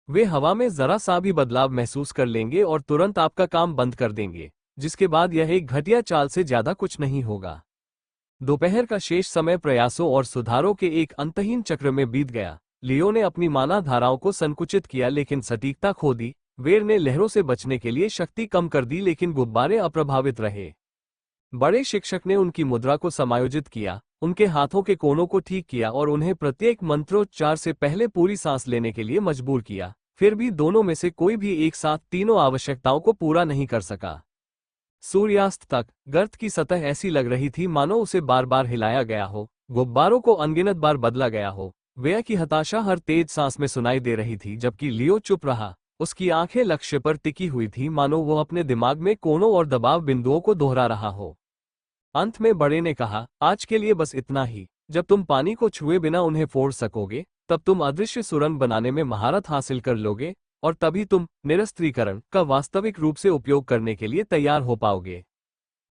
वे हवा में जरा सा भी बदलाव महसूस कर लेंगे और तुरंत आपका काम बंद कर देंगे, जिसके बाद यह एक घटिया चाल से ज्यादा कुछ नहीं होगा। दोपहर का शेष समय प्रयासों और सुधारों के एक अंतहीन चक्र में बीत गया। लियो ने अपनी माना धाराओं को संकुचित किया लेकिन सटीकता खो दी। वेर ने लहरों से बचने के लिए शक्ति कम कर दी लेकिन गुब्बारे अप्रभावित रहे। बड़े शिक्षक ने उनकी मुद्रा को समायोजित किया, उनके हाथों के कोनों को ठीक किया और उन्हें प्रत्येक मंत्रोच्चार से पहले पूरी सांस लेने के लिए मजबूर किया। फिर भी दोनों में से कोई भी एक साथ तीनों आवश्यकताओं को पूरा नहीं कर सका। सूर्यास्त तक गर्त की सतह ऐसी लग रही थी मानो उसे बार बार हिलाया गया हो, गुब्बारों को अनगिनत बार बदला गया हो। वेया की हताशा हर तेज सांस में सुनाई दे रही थी, जबकि लियो चुप रहा। उसकी आंखें लक्ष्य पर टिकी हुई थी, मानो वो अपने दिमाग में कोनों और दबाव बिंदुओं को दोहरा रहा हो। अंत में बड़े ने कहा, आज के लिए बस इतना ही। जब तुम पानी को छुए बिना उन्हें फोड़ सकोगे, तब तुम अदृश्य सुरंग बनाने में महारत हासिल कर लोगे, और तभी तुम निरस्त्रीकरण का वास्तविक रूप से उपयोग करने के लिए तैयार हो पाओगे।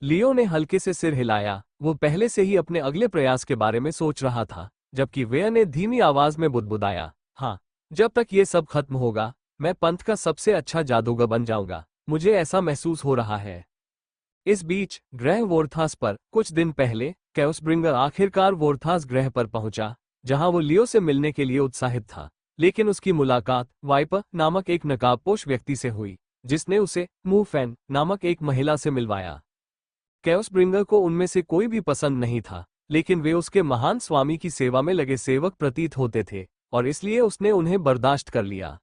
लियो ने हल्के से सिर हिलाया, वो पहले से ही अपने अगले प्रयास के बारे में सोच रहा था, जबकि वेया ने धीमी आवाज में बुदबुदाया, हाँ, जब तक ये सब खत्म होगा, मैं पंथ का सबसे अच्छा जादूगर बन जाऊंगा, मुझे ऐसा महसूस हो रहा है। इस बीच ग्रह वोर्थास पर कुछ दिन पहले कैओसब्रिंगर आखिरकार वोर्थास ग्रह पर पहुंचा, जहां वो लियो से मिलने के लिए उत्साहित था। लेकिन उसकी मुलाकात वाइपर नामक एक नकाबपोश व्यक्ति से हुई, जिसने उसे मूफैन नामक एक महिला से मिलवाया। कैओसब्रिंगर को उनमें से कोई भी पसंद नहीं था, लेकिन वे उसके महान स्वामी की सेवा में लगे सेवक प्रतीत होते थे, और इसलिए उसने उन्हें बर्दाश्त कर लिया।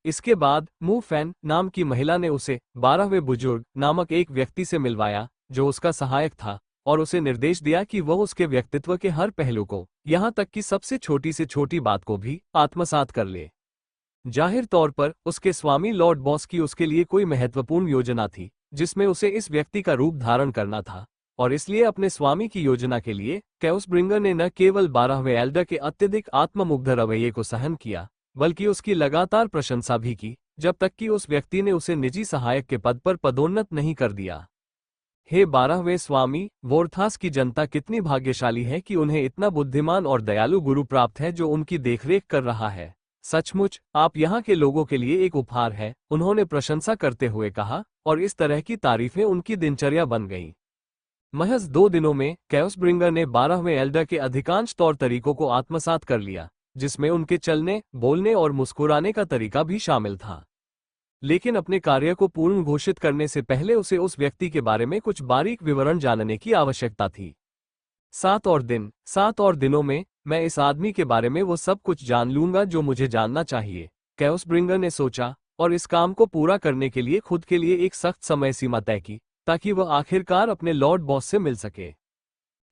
इसके बाद मूफैन नाम की महिला ने उसे 12वें बुजुर्ग नामक एक व्यक्ति से मिलवाया, जो उसका सहायक था, और उसे निर्देश दिया कि वह उसके व्यक्तित्व के हर पहलू को, यहां तक कि सबसे छोटी से छोटी बात को भी आत्मसात कर ले। जाहिर तौर पर उसके स्वामी लॉर्ड बॉस की उसके लिए कोई महत्वपूर्ण योजना थी, जिसमें उसे इस व्यक्ति का रूप धारण करना था, और इसलिए अपने स्वामी की योजना के लिए कैओसब्रिंगर ने न केवल 12वें एल्डर के अत्यधिक आत्ममुग्ध रवैये को सहन किया, बल्कि उसकी लगातार प्रशंसा भी की, जब तक कि उस व्यक्ति ने उसे निजी सहायक के पद पर पदोन्नत नहीं कर दिया। हे 12वें स्वामी, वोर्थास की जनता कितनी भाग्यशाली है कि उन्हें इतना बुद्धिमान और दयालु गुरु प्राप्त है जो उनकी देखरेख कर रहा है। सचमुच आप यहाँ के लोगों के लिए एक उपहार है, उन्होंने प्रशंसा करते हुए कहा, और इस तरह की तारीफें उनकी दिनचर्या बन गईं। महज 2 दिनों में कैओसब्रिंगर ने 12वें एल्डर के अधिकांश तौर तरीकों को आत्मसात कर लिया, जिसमें उनके चलने, बोलने और मुस्कुराने का तरीका भी शामिल था। लेकिन अपने कार्य को पूर्ण घोषित करने से पहले उसे उस व्यक्ति के बारे में कुछ बारीक विवरण जानने की आवश्यकता थी। 7 और दिनों में मैं इस आदमी के बारे में वो सब कुछ जान लूंगा जो मुझे जानना चाहिए, कैओसब्रिंगर ने सोचा, और इस काम को पूरा करने के लिए खुद के लिए एक सख्त समय सीमा तय की, ताकि वह आखिरकार अपने लॉर्ड बॉस से मिल सके।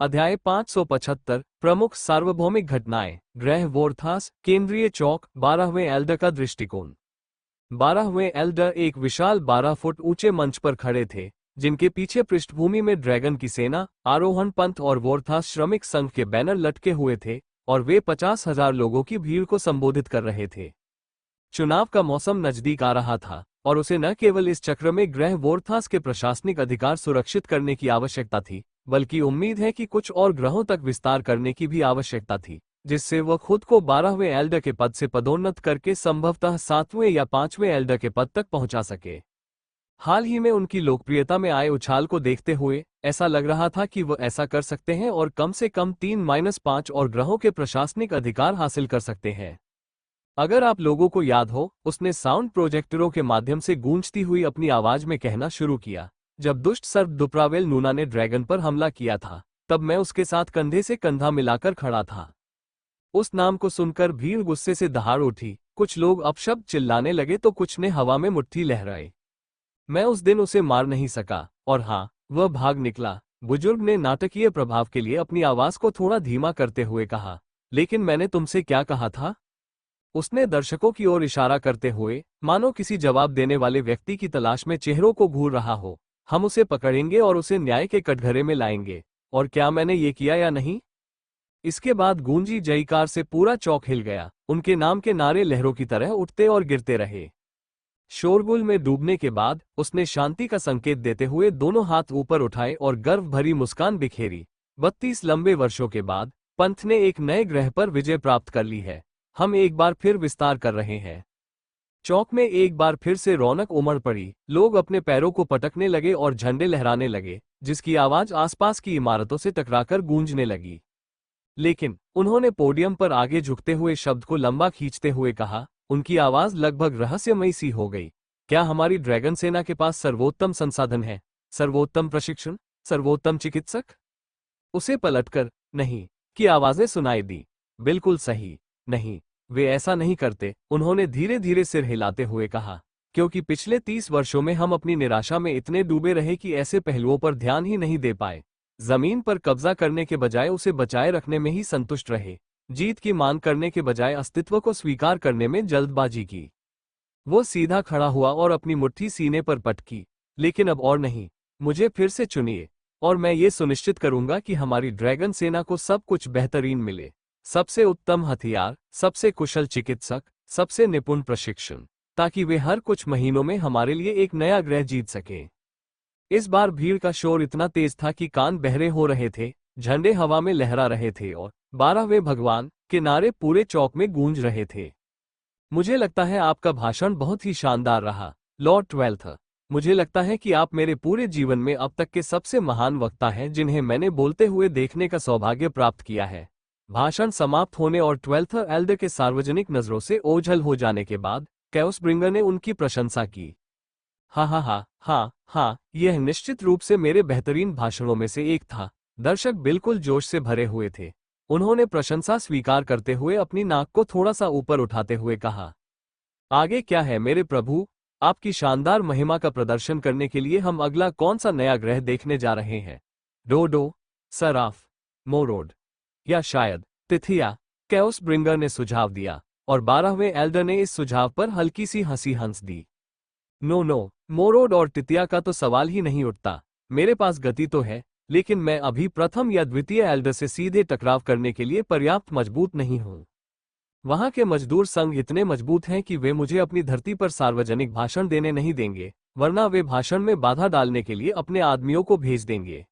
अध्याय 575 प्रमुख सार्वभौमिक घटनाएं, ग्रह वोर्थास, केंद्रीय चौक, 12वें एल्डर का दृष्टिकोण। 12वें एल्डर एक विशाल 12 फुट ऊंचे मंच पर खड़े थे, जिनके पीछे पृष्ठभूमि में ड्रैगन की सेना, आरोहण पंथ और वोर्थास श्रमिक संघ के बैनर लटके हुए थे, और वे 50,000 लोगों की भीड़ को संबोधित कर रहे थे। चुनाव का मौसम नजदीक आ रहा था, और उसे न केवल इस चक्र में ग्रह वोर्थास के प्रशासनिक अधिकार सुरक्षित करने की आवश्यकता थी, बल्कि उम्मीद है कि कुछ और ग्रहों तक विस्तार करने की भी आवश्यकता थी, जिससे वह खुद को 12वें एल्डर के पद से पदोन्नत करके संभवतः 7वें या 5वें एल्डर के पद तक पहुंचा सके। हाल ही में उनकी लोकप्रियता में आए उछाल को देखते हुए ऐसा लग रहा था कि वह ऐसा कर सकते हैं और कम से कम 3-5 और ग्रहों के प्रशासनिक अधिकार हासिल कर सकते हैं। अगर आप लोगों को याद हो, उसने साउंड प्रोजेक्टरों के माध्यम से गूंजती हुई अपनी आवाज में कहना शुरू किया, जब दुष्ट सर्प दुप्रावेल नूना ने ड्रैगन पर हमला किया था, तब मैं उसके साथ कंधे से कंधा मिलाकर खड़ा था। उस नाम को सुनकर भीड़ गुस्से से दहाड़ उठी, कुछ लोग अपशब्द चिल्लाने लगे तो कुछ ने हवा में मुट्ठी लहराई। मैं उस दिन उसे मार नहीं सका, और हाँ, वह भाग निकला। बुजुर्ग ने नाटकीय प्रभाव के लिए अपनी आवाज को थोड़ा धीमा करते हुए कहा, लेकिन मैंने तुमसे क्या कहा था? उसने दर्शकों की ओर इशारा करते हुए, मानो किसी जवाब देने वाले व्यक्ति की तलाश में चेहरों को घूर रहा हो। हम उसे पकड़ेंगे और उसे न्याय के कटघरे में लाएंगे। और क्या मैंने ये किया या नहीं? इसके बाद गूंजी जयकार से पूरा चौक हिल गया। उनके नाम के नारे लहरों की तरह उठते और गिरते रहे। शोरगुल में डूबने के बाद उसने शांति का संकेत देते हुए दोनों हाथ ऊपर उठाए और गर्व भरी मुस्कान बिखेरी। 32 लंबे वर्षों के बाद पंथ ने एक नए ग्रह पर विजय प्राप्त कर ली है। हम एक बार फिर विस्तार कर रहे हैं। चौक में एक बार फिर से रौनक उमड़ पड़ी। लोग अपने पैरों को पटकने लगे और झंडे लहराने लगे, जिसकी आवाज आसपास की इमारतों से टकराकर गूंजने लगी। लेकिन उन्होंने पोडियम पर आगे झुकते हुए शब्द को लंबा खींचते हुए कहा, उनकी आवाज लगभग रहस्यमयी सी हो गई। क्या हमारी ड्रैगन सेना के पास सर्वोत्तम संसाधन है? सर्वोत्तम प्रशिक्षण? सर्वोत्तम चिकित्सक? उसे पलटकर नहीं की आवाजें सुनाई दी। बिल्कुल सही, नहीं, वे ऐसा नहीं करते, उन्होंने धीरे धीरे सिर हिलाते हुए कहा, क्योंकि पिछले 30 वर्षों में हम अपनी निराशा में इतने डूबे रहे कि ऐसे पहलुओं पर ध्यान ही नहीं दे पाए। जमीन पर कब्जा करने के बजाय उसे बचाए रखने में ही संतुष्ट रहे। जीत की मांग करने के बजाय अस्तित्व को स्वीकार करने में जल्दबाजी की। वो सीधा खड़ा हुआ और अपनी मुट्ठी सीने पर पटकी। लेकिन अब और नहीं, मुझे फिर से चुनिए, और मैं ये सुनिश्चित करूंगा कि हमारी ड्रैगन सेना को सब कुछ बेहतरीन मिले। सबसे उत्तम हथियार, सबसे कुशल चिकित्सक, सबसे निपुण प्रशिक्षण, ताकि वे हर कुछ महीनों में हमारे लिए एक नया ग्रह जीत सकें। इस बार भीड़ का शोर इतना तेज था कि कान बहरे हो रहे थे, झंडे हवा में लहरा रहे थे और 12वें भगवान के नारे पूरे चौक में गूंज रहे थे। मुझे लगता है आपका भाषण बहुत ही शानदार रहा, लॉर्ड 12th। मुझे लगता है कि आप मेरे पूरे जीवन में अब तक के सबसे महान वक्ता हैं जिन्हें मैंने बोलते हुए देखने का सौभाग्य प्राप्त किया है। भाषण समाप्त होने और 12th एल्डर के सार्वजनिक नजरों से ओझल हो जाने के बाद कैओसब्रिंगर ने उनकी प्रशंसा की। हाँ हाँ हाँ हाँ हाँ, यह निश्चित रूप से मेरे बेहतरीन भाषणों में से एक था। दर्शक बिल्कुल जोश से भरे हुए थे। उन्होंने प्रशंसा स्वीकार करते हुए अपनी नाक को थोड़ा सा ऊपर उठाते हुए कहा, आगे क्या है मेरे प्रभु? आपकी शानदार महिमा का प्रदर्शन करने के लिए हम अगला कौन सा नया ग्रह देखने जा रहे हैं? डोडो, सराफ, मोरोड, या शायद तिथिया? कैओसब्रिंगर ने सुझाव दिया, और 12वें एल्डर ने इस सुझाव पर हल्की सी हंसी हंस दी। नो, मोरोड और तितिया का तो सवाल ही नहीं उठता। मेरे पास गति तो है, लेकिन मैं अभी प्रथम या द्वितीय एल्डर से सीधे टकराव करने के लिए पर्याप्त मजबूत नहीं हूं। वहां के मजदूर संघ इतने मजबूत हैं कि वे मुझे अपनी धरती पर सार्वजनिक भाषण देने नहीं देंगे, वरना वे भाषण में बाधा डालने के लिए अपने आदमियों को भेज देंगे।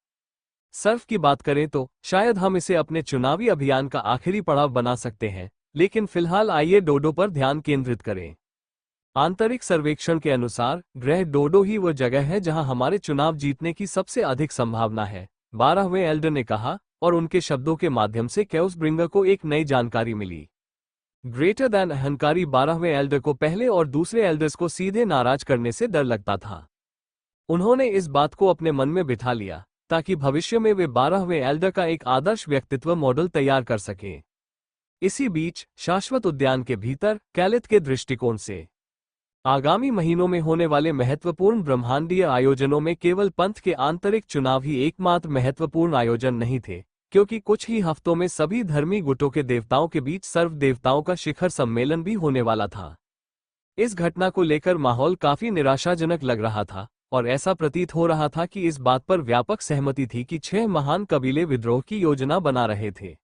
सर्फ की बात करें तो शायद हम इसे अपने चुनावी अभियान का आखिरी पड़ाव बना सकते हैं, लेकिन फिलहाल आइए डोडो पर ध्यान केंद्रित करें। आंतरिक सर्वेक्षण के अनुसार ग्रह डोडो ही वह जगह है जहां हमारे चुनाव जीतने की सबसे अधिक संभावना है, 12वें एल्डर ने कहा, और उनके शब्दों के माध्यम से कैओसब्रिंगर को एक नई जानकारी मिली। ग्रेटर दैन अहंकारी 12वें एल्डर को पहले और दूसरे एल्डर्स को सीधे नाराज करने से डर लगता था। उन्होंने इस बात को अपने मन में बिठा लिया ताकि भविष्य में वे 12वें एल्डर का एक आदर्श व्यक्तित्व मॉडल तैयार कर सकें। इसी बीच शाश्वत उद्यान के भीतर कैलिथ के दृष्टिकोण से आगामी महीनों में होने वाले महत्वपूर्ण ब्रह्मांडीय आयोजनों में केवल पंथ के आंतरिक चुनाव ही एकमात्र महत्वपूर्ण आयोजन नहीं थे, क्योंकि कुछ ही हफ्तों में सभी धर्मी गुटों के देवताओं के बीच सर्व देवताओं का शिखर सम्मेलन भी होने वाला था। इस घटना को लेकर माहौल काफी निराशाजनक लग रहा था, और ऐसा प्रतीत हो रहा था कि इस बात पर व्यापक सहमति थी कि 6 महान कबीले विद्रोह की योजना बना रहे थे।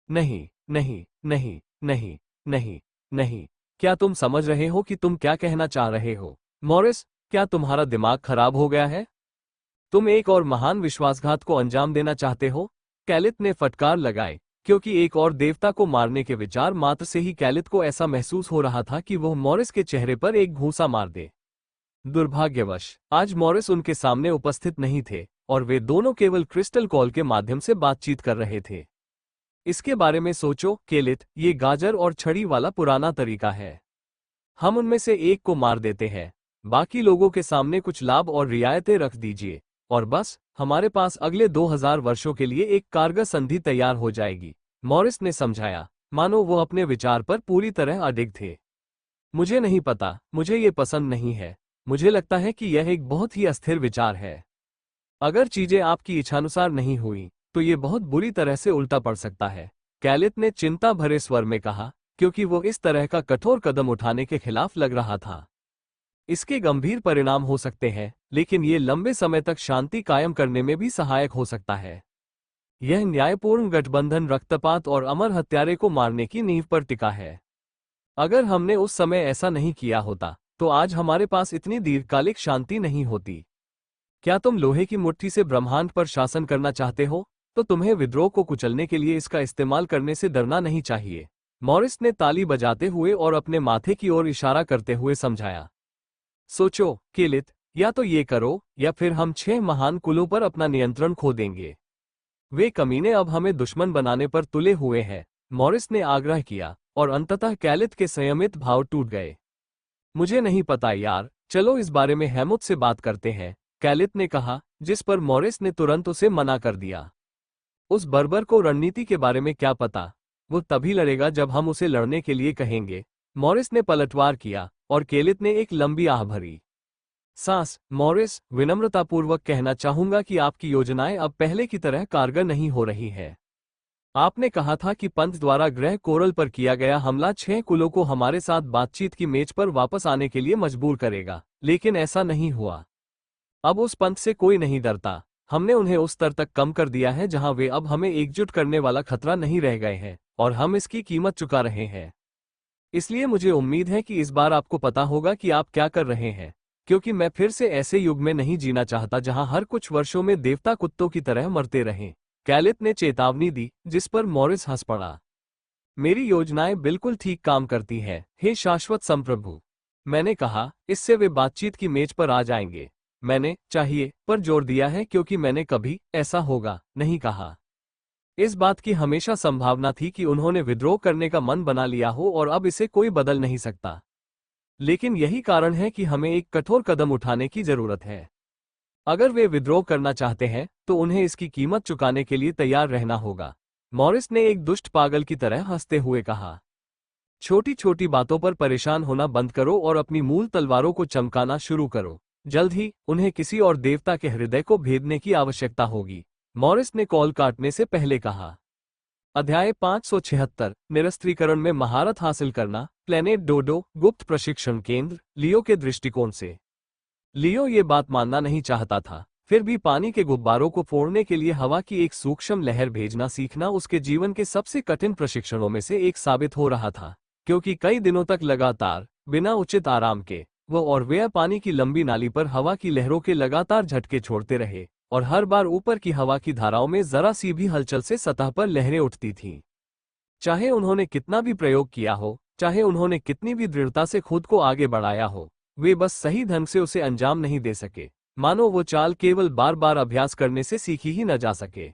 नहीं नहीं नहीं नहीं नहीं नहीं, क्या तुम समझ रहे हो कि तुम क्या कहना चाह रहे हो? मॉरिस, क्या तुम्हारा दिमाग खराब हो गया है? तुम एक और महान विश्वासघात को अंजाम देना चाहते हो? कैलिथ ने फटकार लगाई, क्योंकि एक और देवता को मारने के विचार मात्र से ही कैलिथ को ऐसा महसूस हो रहा था कि वह मॉरिस के चेहरे पर एक घूंसा मार दे। दुर्भाग्यवश आज मॉरिस उनके सामने उपस्थित नहीं थे और वे दोनों केवल क्रिस्टल कॉल के माध्यम से बातचीत कर रहे थे। इसके बारे में सोचो केलिथ, ये गाजर और छड़ी वाला पुराना तरीका है। हम उनमें से एक को मार देते हैं, बाकी लोगों के सामने कुछ लाभ और रियायतें रख दीजिए, और बस हमारे पास अगले 2000 वर्षों के लिए एक कारगर संधि तैयार हो जाएगी। मॉरिस ने समझाया, मानो वो अपने विचार पर पूरी तरह अडिग थे। मुझे नहीं पता, मुझे ये पसंद नहीं है। मुझे लगता है कि यह एक बहुत ही अस्थिर विचार है। अगर चीजें आपकी इच्छानुसार नहीं हुई तो ये बहुत बुरी तरह से उल्टा पड़ सकता है, कैलिथ ने चिंता भरे स्वर में कहा, क्योंकि वो इस तरह का कठोर कदम उठाने के खिलाफ लग रहा था। इसके गंभीर परिणाम हो सकते हैं, लेकिन ये लंबे समय तक शांति कायम करने में भी सहायक हो सकता है। यह न्यायपूर्ण गठबंधन रक्तपात और अमर हत्यारे को मारने की नींव पर टिका है। अगर हमने उस समय ऐसा नहीं किया होता तो आज हमारे पास इतनी दीर्घकालिक शांति नहीं होती। क्या तुम लोहे की मुट्ठी से ब्रह्मांड पर शासन करना चाहते हो? तो तुम्हें विद्रोह को कुचलने के लिए इसका इस्तेमाल करने से डरना नहीं चाहिए। मॉरिस ने ताली बजाते हुए और अपने माथे की ओर इशारा करते हुए समझाया। सोचो केलिथ, या तो ये करो या फिर हम 6 महान कुलों पर अपना नियंत्रण खो देंगे। वे कमीने अब हमें दुश्मन बनाने पर तुले हुए हैं, मॉरिस ने आग्रह किया, और अंततः कैलिथ के संयमित भाव टूट गए। मुझे नहीं पता यार, चलो इस बारे में हेमुत से बात करते हैं, कैलिथ ने कहा, जिस पर मॉरिस ने तुरंत उसे मना कर दिया। उस बर्बर को रणनीति के बारे में क्या पता? वो तभी लड़ेगा जब हम उसे लड़ने के लिए कहेंगे। मॉरिस ने पलटवार किया और केलिथ ने एक लंबी आह भरी सांस। मॉरिस, विनम्रतापूर्वक कहना चाहूंगा कि आपकी योजनाएं अब पहले की तरह कारगर नहीं हो रही है। आपने कहा था कि पंथ द्वारा ग्रह कोरल पर किया गया हमला 6 कुलों को हमारे साथ बातचीत की मेज पर वापस आने के लिए मजबूर करेगा, लेकिन ऐसा नहीं हुआ। अब उस पंथ से कोई नहीं डरता। हमने उन्हें उस स्तर तक कम कर दिया है जहां वे अब हमें एकजुट करने वाला खतरा नहीं रह गए हैं, और हम इसकी कीमत चुका रहे हैं। इसलिए मुझे उम्मीद है कि इस बार आपको पता होगा कि आप क्या कर रहे हैं, क्योंकि मैं फिर से ऐसे युग में नहीं जीना चाहता जहां हर कुछ वर्षों में देवता कुत्तों की तरह मरते रहें। कैलिथ ने चेतावनी दी, जिस पर मॉरिस हंस पड़ा। मेरी योजनाएं बिल्कुल ठीक काम करती हैं, हे शाश्वत संप्रभु। मैंने कहा, इससे वे बातचीत की मेज पर आ जाएंगे। मैंने चाहिए पर जोर दिया है, क्योंकि मैंने कभी ऐसा होगा नहीं कहा। इस बात की हमेशा संभावना थी कि उन्होंने विद्रोह करने का मन बना लिया हो और अब इसे कोई बदल नहीं सकता। लेकिन यही कारण है कि हमें एक कठोर कदम उठाने की जरूरत है। अगर वे विद्रोह करना चाहते हैं तो उन्हें इसकी कीमत चुकाने के लिए तैयार रहना होगा। मॉरिस ने एक दुष्ट पागल की तरह हंसते हुए कहा। छोटी छोटी बातों पर परेशान होना बंद करो और अपनी मूल तलवारों को चमकाना शुरू करो। जल्द ही उन्हें किसी और देवता के हृदय को भेदने की आवश्यकता होगी, मॉरिस ने कॉल काटने से पहले कहा। अध्याय 576, निरस्त्रीकरण में महारत हासिल करना। प्लेनेट डोडो गुप्त प्रशिक्षण केंद्र। लियो के दृष्टिकोण से लियो ये बात मानना नहीं चाहता था, फिर भी पानी के गुब्बारों को फोड़ने के लिए हवा की एक सूक्ष्म लहर भेजना सीखना उसके जीवन के सबसे कठिन प्रशिक्षणों में से एक साबित हो रहा था, क्योंकि कई दिनों तक लगातार बिना उचित आराम के वो और वे पानी की लंबी नाली पर हवा की लहरों के लगातार झटके छोड़ते रहे, और हर बार ऊपर की हवा की धाराओं में जरा सी भी हलचल से सतह पर लहरें उठती थीं। चाहे उन्होंने कितना भी प्रयोग किया हो, चाहे उन्होंने कितनी भी दृढ़ता से खुद को आगे बढ़ाया हो, वे बस सही ढंग से उसे अंजाम नहीं दे सके, मानो वो चाल केवल बार बार अभ्यास करने से सीखी ही न जा सके।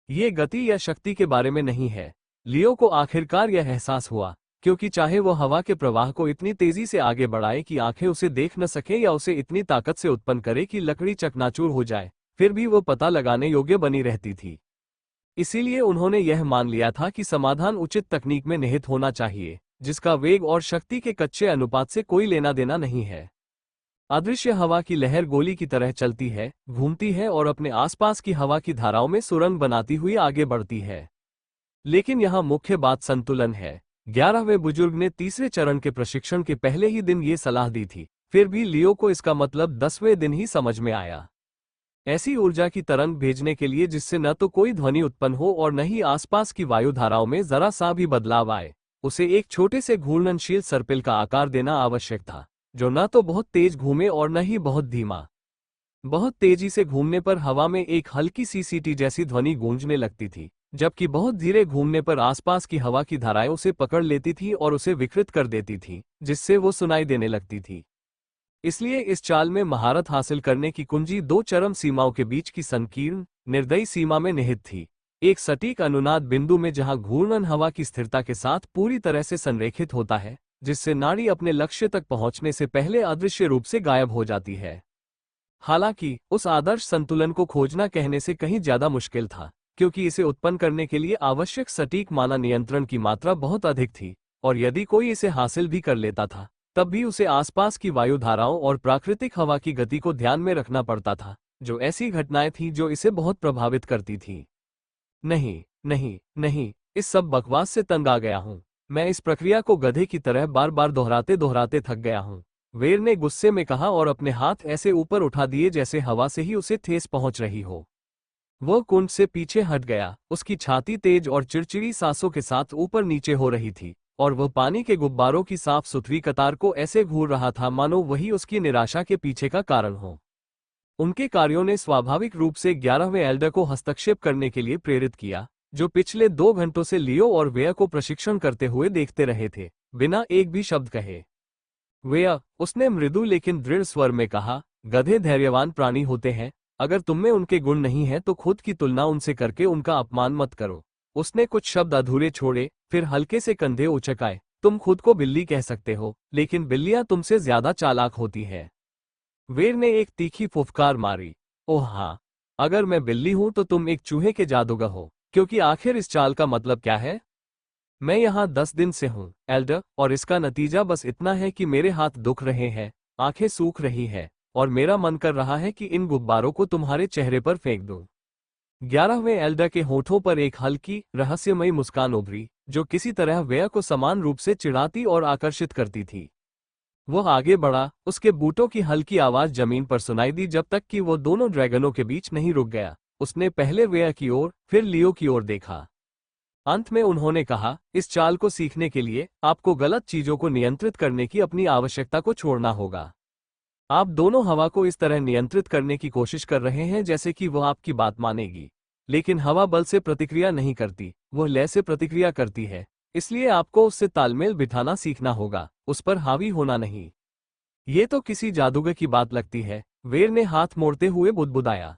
ये गति या शक्ति के बारे में नहीं है। लियो को आखिरकार यह एहसास हुआ, क्योंकि चाहे वो हवा के प्रवाह को इतनी तेजी से आगे बढ़ाए कि आंखें उसे देख न सके या उसे इतनी ताकत से उत्पन्न करे कि लकड़ी चकनाचूर हो जाए, फिर भी वो पता लगाने योग्य बनी रहती थी। इसीलिए उन्होंने यह मान लिया था कि समाधान उचित तकनीक में निहित होना चाहिए, जिसका वेग और शक्ति के कच्चे अनुपात से कोई लेना देना नहीं है। अदृश्य हवा की लहर गोली की तरह चलती है, घूमती है और अपने आसपास की हवा की धाराओं में सुरंग बनाती हुई आगे बढ़ती है। लेकिन यहाँ मुख्य बात संतुलन है। 11वें बुजुर्ग ने तीसरे चरण के प्रशिक्षण के पहले ही दिन ये सलाह दी थी, फिर भी लियो को इसका मतलब 10वें दिन ही समझ में आया। ऐसी ऊर्जा की तरंग भेजने के लिए जिससे न तो कोई ध्वनि उत्पन्न हो और न ही आसपास की वायु धाराओं में जरा सा भी बदलाव आए, उसे एक छोटे से घूर्णनशील सर्पिल का आकार देना आवश्यक था। जो न तो बहुत तेज घूमे और न ही बहुत धीमा। बहुत तेजी से घूमने पर हवा में एक हल्की सी सीटी जैसी ध्वनि गूंजने लगती थी, जबकि बहुत धीरे घूमने पर आसपास की हवा की धाराएं उसे पकड़ लेती थी और उसे विकृत कर देती थी, जिससे वो सुनाई देने लगती थी। इसलिए इस चाल में महारत हासिल करने की कुंजी दो चरम सीमाओं के बीच की संकीर्ण, निर्दयी सीमा में निहित थी। एक सटीक अनुनाद बिंदु में जहां घूर्णन हवा की स्थिरता के साथ पूरी तरह से संरेखित होता है, जिससे नाड़ी अपने लक्ष्य तक पहुंचने से पहले अदृश्य रूप से गायब हो जाती है। हालांकि उस आदर्श संतुलन को खोजना कहने से कहीं ज्यादा मुश्किल था, क्योंकि इसे उत्पन्न करने के लिए आवश्यक सटीक माना नियंत्रण की मात्रा बहुत अधिक थी, और यदि कोई इसे हासिल भी कर लेता था, तब भी उसे आसपास की वायु धाराओं और प्राकृतिक हवा की गति को ध्यान में रखना पड़ता था, जो ऐसी घटनाएं थीं जो इसे बहुत प्रभावित करती थीं। नहीं, नहीं, नहीं, इस सब बकवास से तंग आ गया हूं। मैं इस प्रक्रिया को गधे की तरह बार बार दोहराते दोहराते थक गया हूं, वेर ने गुस्से में कहा और अपने हाथ ऐसे ऊपर उठा दिए जैसे हवा से ही उसे ठेस पहुंच रही हो। वह कुंड से पीछे हट गया, उसकी छाती तेज और चिड़चिड़ी सांसों के साथ ऊपर नीचे हो रही थी, और वह पानी के गुब्बारों की साफ सुथरी कतार को ऐसे घूर रहा था मानो वही उसकी निराशा के पीछे का कारण हो। उनके कार्यों ने स्वाभाविक रूप से 11वें एल्डर को हस्तक्षेप करने के लिए प्रेरित किया, जो पिछले 2 घंटों से लियो और वेया को प्रशिक्षण करते हुए देखते रहे थे, बिना एक भी शब्द कहे। वेया, उसने मृदु लेकिन दृढ़ स्वर में कहा, गधे धैर्यवान प्राणी होते हैं। अगर तुममें उनके गुण नहीं है तो खुद की तुलना उनसे करके उनका अपमान मत करो। उसने कुछ शब्द अधूरे छोड़े, फिर हल्के से कंधे उचकाए। तुम खुद को बिल्ली कह सकते हो, लेकिन बिल्लियां तुमसे ज्यादा चालाक होती हैं। वेर ने एक तीखी फुफकार मारी। ओह हाँ, अगर मैं बिल्ली हूं तो तुम एक चूहे के जादूगर हो, क्योंकि आखिर इस चाल का मतलब क्या है? मैं यहाँ 10 दिन से हूँ, एल्डर, और इसका नतीजा बस इतना है कि मेरे हाथ दुख रहे हैं, आंखें सूख रही हैं, और मेरा मन कर रहा है कि इन गुब्बारों को तुम्हारे चेहरे पर फेंक दूं। 11वें एल्डर के होठों पर एक हल्की, रहस्यमयी मुस्कान उभरी, जो किसी तरह वेया को समान रूप से चिढ़ाती और आकर्षित करती थी। वह आगे बढ़ा, उसके बूटों की हल्की आवाज जमीन पर सुनाई दी जब तक कि वो दोनों ड्रैगनों के बीच नहीं रुक गया। उसने पहले वेया की ओर, फिर लियो की ओर देखा। अंत में उन्होंने कहा, इस चाल को सीखने के लिए आपको गलत चीजों को नियंत्रित करने की अपनी आवश्यकता को छोड़ना होगा। आप दोनों हवा को इस तरह नियंत्रित करने की कोशिश कर रहे हैं जैसे कि वह आपकी बात मानेगी, लेकिन हवा बल से प्रतिक्रिया नहीं करती, वह लय से प्रतिक्रिया करती है। इसलिए आपको उससे तालमेल बिठाना सीखना होगा, उस पर हावी होना नहीं। ये तो किसी जादूगर की बात लगती है, वेर ने हाथ मोड़ते हुए बुदबुदाया।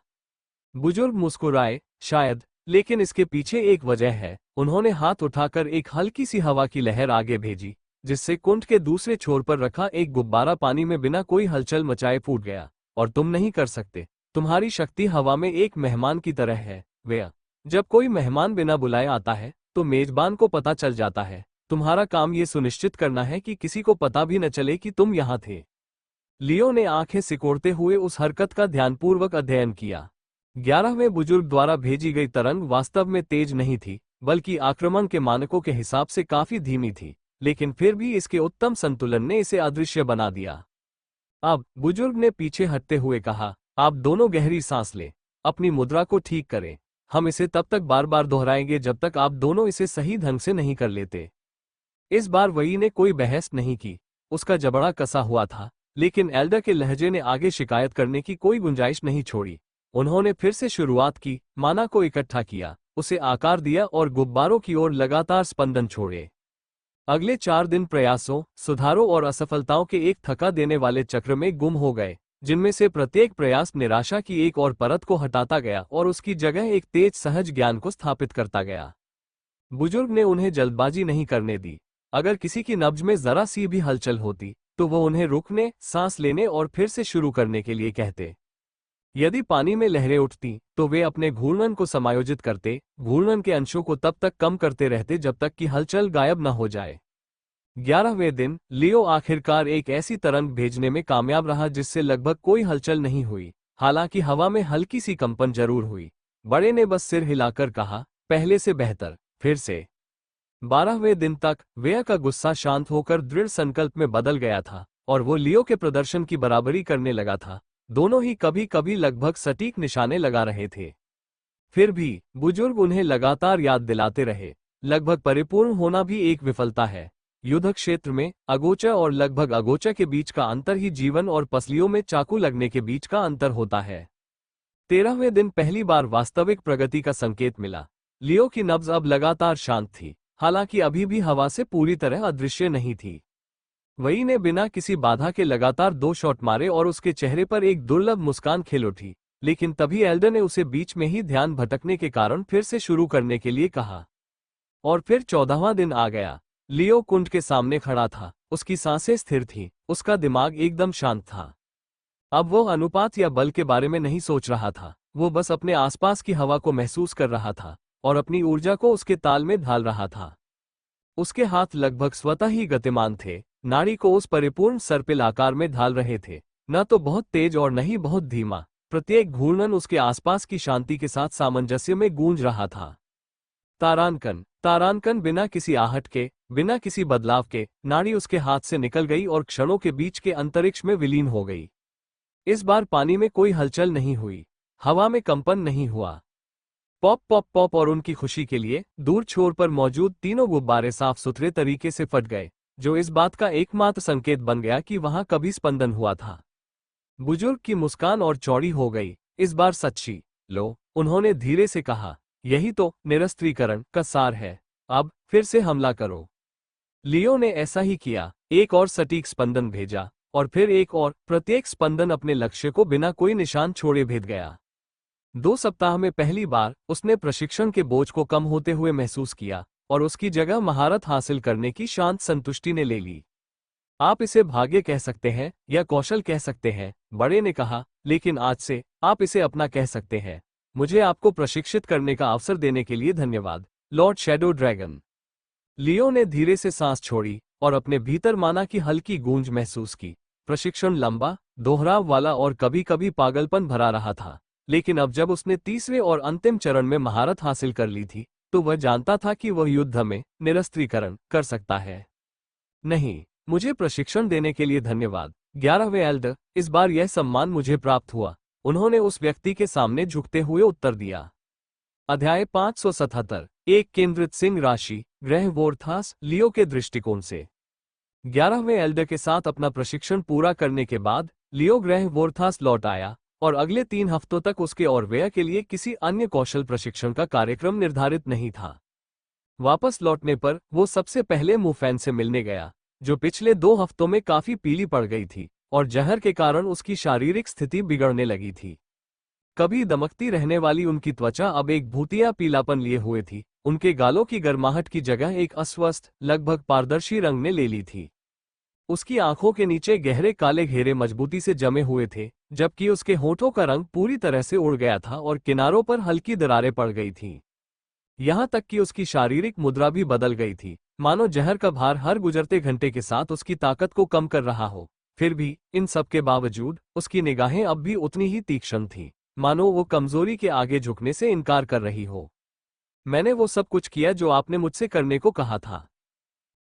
बुजुर्ग मुस्कुराए, शायद, लेकिन इसके पीछे एक वजह है। उन्होंने हाथ उठाकर एक हल्की सी हवा की लहर आगे भेजी, जिससे कुंड के दूसरे छोर पर रखा एक गुब्बारा पानी में बिना कोई हलचल मचाए फूट गया। और तुम नहीं कर सकते। तुम्हारी शक्ति हवा में एक मेहमान की तरह है, वेया। जब कोई मेहमान बिना बुलाए आता है, तो मेजबान को पता चल जाता है। तुम्हारा काम ये सुनिश्चित करना है कि किसी को पता भी न चले कि तुम यहाँ थे। लियो ने आंखें सिकोड़ते हुए उस हरकत का ध्यानपूर्वक अध्ययन किया। 11वें बुजुर्ग द्वारा भेजी गई तरंग वास्तव में तेज नहीं थी, बल्कि आक्रमण के मानकों के हिसाब से काफी धीमी थी, लेकिन फिर भी इसके उत्तम संतुलन ने इसे अदृश्य बना दिया। अब, बुजुर्ग ने पीछे हटते हुए कहा, आप दोनों गहरी सांस लें, अपनी मुद्रा को ठीक करें। हम इसे तब तक बार बार दोहराएंगे जब तक आप दोनों इसे सही ढंग से नहीं कर लेते। इस बार वही ने कोई बहस नहीं की, उसका जबड़ा कसा हुआ था, लेकिन एल्डर के लहजे ने आगे शिकायत करने की कोई गुंजाइश नहीं छोड़ी। उन्होंने फिर से शुरुआत की, माना को इकट्ठा किया, उसे आकार दिया और गुब्बारों की ओर लगातार स्पंदन छोड़े। अगले 4 दिन प्रयासों, सुधारों और असफलताओं के एक थका देने वाले चक्र में गुम हो गए, जिनमें से प्रत्येक प्रयास निराशा की एक और परत को हटाता गया और उसकी जगह एक तेज सहज ज्ञान को स्थापित करता गया। बुजुर्ग ने उन्हें जल्दबाजी नहीं करने दी। अगर किसी की नब्ज में जरा सी भी हलचल होती, तो वो उन्हें रुकने, सांस लेने और फिर से शुरू करने के लिए कहते। यदि पानी में लहरें उठती, तो वे अपने घूर्णन को समायोजित करते, घूर्णन के अंशों को तब तक कम करते रहते जब तक कि हलचल गायब न हो जाए। 11वें दिन, लियो आखिरकार एक ऐसी तरंग भेजने में कामयाब रहा जिससे लगभग कोई हलचल नहीं हुई, हालांकि हवा में हल्की सी कंपन जरूर हुई। बड़े ने बस सिर हिलाकर कहा, पहले से बेहतर। फिर से 12वें दिन तक वेया का गुस्सा शांत होकर दृढ़ संकल्प में बदल गया था, और वो लियो के प्रदर्शन की बराबरी करने लगा था। दोनों ही कभी कभी लगभग सटीक निशाने लगा रहे थे। फिर भी बुजुर्ग उन्हें लगातार याद दिलाते रहे, लगभग परिपूर्ण होना भी एक विफलता है। युद्ध क्षेत्र में अगोचर और लगभग अगोचर के बीच का अंतर ही जीवन और पसलियों में चाकू लगने के बीच का अंतर होता है। 13वें दिन पहली बार वास्तविक प्रगति का संकेत मिला। लियो की नब्ज अब लगातार शांत थी, हालांकि अभी भी हवा से पूरी तरह अदृश्य नहीं थी। वही ने बिना किसी बाधा के लगातार 2 शॉट मारे और उसके चेहरे पर एक दुर्लभ मुस्कान खिल उठी, लेकिन तभी एल्डर ने उसे बीच में ही ध्यान भटकने के कारण फिर से शुरू करने के लिए कहा। और फिर 14वां दिन आ गया। लियो कुंड के सामने खड़ा था, उसकी सांसें स्थिर थीं, उसका दिमाग एकदम शांत था। अब वो अनुपात या बल के बारे में नहीं सोच रहा था, वो बस अपने आसपास की हवा को महसूस कर रहा था और अपनी ऊर्जा को उसके ताल में ढाल रहा था। उसके हाथ लगभग स्वतः ही गतिमान थे, नाड़ी को उस परिपूर्ण सर्पिल आकार में ढाल रहे थे, न तो बहुत तेज और न ही बहुत धीमा। प्रत्येक घूर्णन उसके आसपास की शांति के साथ सामंजस्य में गूंज रहा था। तारांकन, तारांकन बिना किसी आहट के, बिना किसी बदलाव के, नाड़ी उसके हाथ से निकल गई और क्षणों के बीच के अंतरिक्ष में विलीन हो गई। इस बार पानी में कोई हलचल नहीं हुई, हवा में कंपन नहीं हुआ। पॉप पॉप पॉप, और उनकी खुशी के लिए दूर छोर पर मौजूद तीनों गुब्बारे साफ सुथरे तरीके से फट गए, जो इस बात का एकमात्र संकेत बन गया कि वहां कभी स्पंदन हुआ था। बुजुर्ग की मुस्कान और चौड़ी हो गई, इस बार सच्ची। लो, उन्होंने धीरे से कहा, यही तो निरस्त्रीकरण का सार है। अब फिर से हमला करो। लियो ने ऐसा ही किया, एक और सटीक स्पंदन भेजा और फिर एक और। प्रत्येक स्पंदन अपने लक्ष्य को बिना कोई निशान छोड़े भेद गया। 2 सप्ताह में पहली बार उसने प्रशिक्षण के बोझ को कम होते हुए महसूस किया और उसकी जगह महारत हासिल करने की शांत संतुष्टि ने ले ली। आप इसे भाग्य कह सकते हैं या कौशल कह सकते हैं, बड़े ने कहा, लेकिन आज से आप इसे अपना कह सकते हैं। मुझे आपको प्रशिक्षित करने का अवसर देने के लिए धन्यवाद, लॉर्ड शैडो ड्रैगन। लियो ने धीरे से सांस छोड़ी और अपने भीतर माना की हल्की गूंज महसूस की। प्रशिक्षण लंबा, दोहराव वाला और कभी कभी पागलपन भरा रहा था, लेकिन अब जब उसने तीसरे और अंतिम चरण में महारत हासिल कर ली थी, तो वह जानता था कि वह युद्ध में निरस्त्रीकरण कर सकता है। नहीं, मुझे प्रशिक्षण देने के लिए धन्यवाद, 11वें एल्डर, इस बार यह सम्मान मुझे प्राप्त हुआ, उन्होंने उस व्यक्ति के सामने झुकते हुए उत्तर दिया। अध्याय 577, एक केंद्रित सिंह राशि, ग्रह वोर्थास। लियो के दृष्टिकोण से 11वें एल्डर के साथ अपना प्रशिक्षण पूरा करने के बाद लियो ग्रह वोर्थास लौट आया और अगले 3 हफ्तों तक उसके और व्यय के लिए किसी अन्य कौशल प्रशिक्षण का कार्यक्रम निर्धारित नहीं था। वापस लौटने पर वो सबसे पहले मुफैन से मिलने गया, जो पिछले 2 हफ्तों में काफी पीली पड़ गई थी और जहर के कारण उसकी शारीरिक स्थिति बिगड़ने लगी थी। कभी दमकती रहने वाली उनकी त्वचा अब एक भूतिया पीलापन लिए हुए थी, उनके गालों की गर्माहट की जगह एक अस्वस्थ, लगभग पारदर्शी रंग ने ले ली थी। उसकी आंखों के नीचे गहरे काले घेरे मजबूती से जमे हुए थे, जबकि उसके होठों का रंग पूरी तरह से उड़ गया था और किनारों पर हल्की दरारें पड़ गई थीं। यहां तक कि उसकी शारीरिक मुद्रा भी बदल गई थी, मानो जहर का भार हर गुजरते घंटे के साथ उसकी ताकत को कम कर रहा हो। फिर भी इन सब के बावजूद उसकी निगाहें अब भी उतनी ही तीक्ष्ण थीं, मानो वो कमजोरी के आगे झुकने से इनकार कर रही हो। मैंने वो सब कुछ किया जो आपने मुझसे करने को कहा था।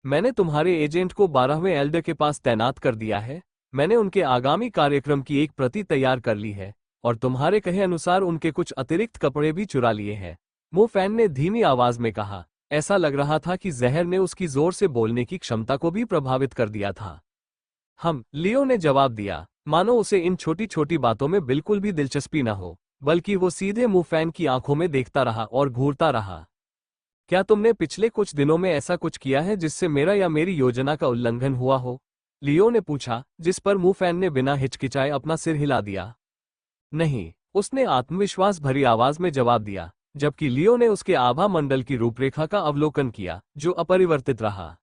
मैंने तुम्हारे एजेंट को 12वें एल्डर के पास तैनात कर दिया है। मैंने उनके आगामी कार्यक्रम की एक प्रति तैयार कर ली है और तुम्हारे कहे अनुसार उनके कुछ अतिरिक्त कपड़े भी चुरा लिए हैं, मुफैन ने धीमी आवाज में कहा। ऐसा लग रहा था कि जहर ने उसकी जोर से बोलने की क्षमता को भी प्रभावित कर दिया था। लियो ने जवाब दिया, मानो उसे इन छोटी छोटी बातों में बिल्कुल भी दिलचस्पी न हो, बल्कि वो सीधे मुफैन की आंखों में देखता रहा और घूरता रहा। क्या तुमने पिछले कुछ दिनों में ऐसा कुछ किया है जिससे मेरा या मेरी योजना का उल्लंघन हुआ हो? लियो ने पूछा, जिस पर मुफैन ने बिना हिचकिचाए अपना सिर हिला दिया। नहीं, उसने आत्मविश्वास भरी आवाज में जवाब दिया, जबकि लियो ने उसके आभा मंडल की रूपरेखा का अवलोकन किया, जो अपरिवर्तित रहा।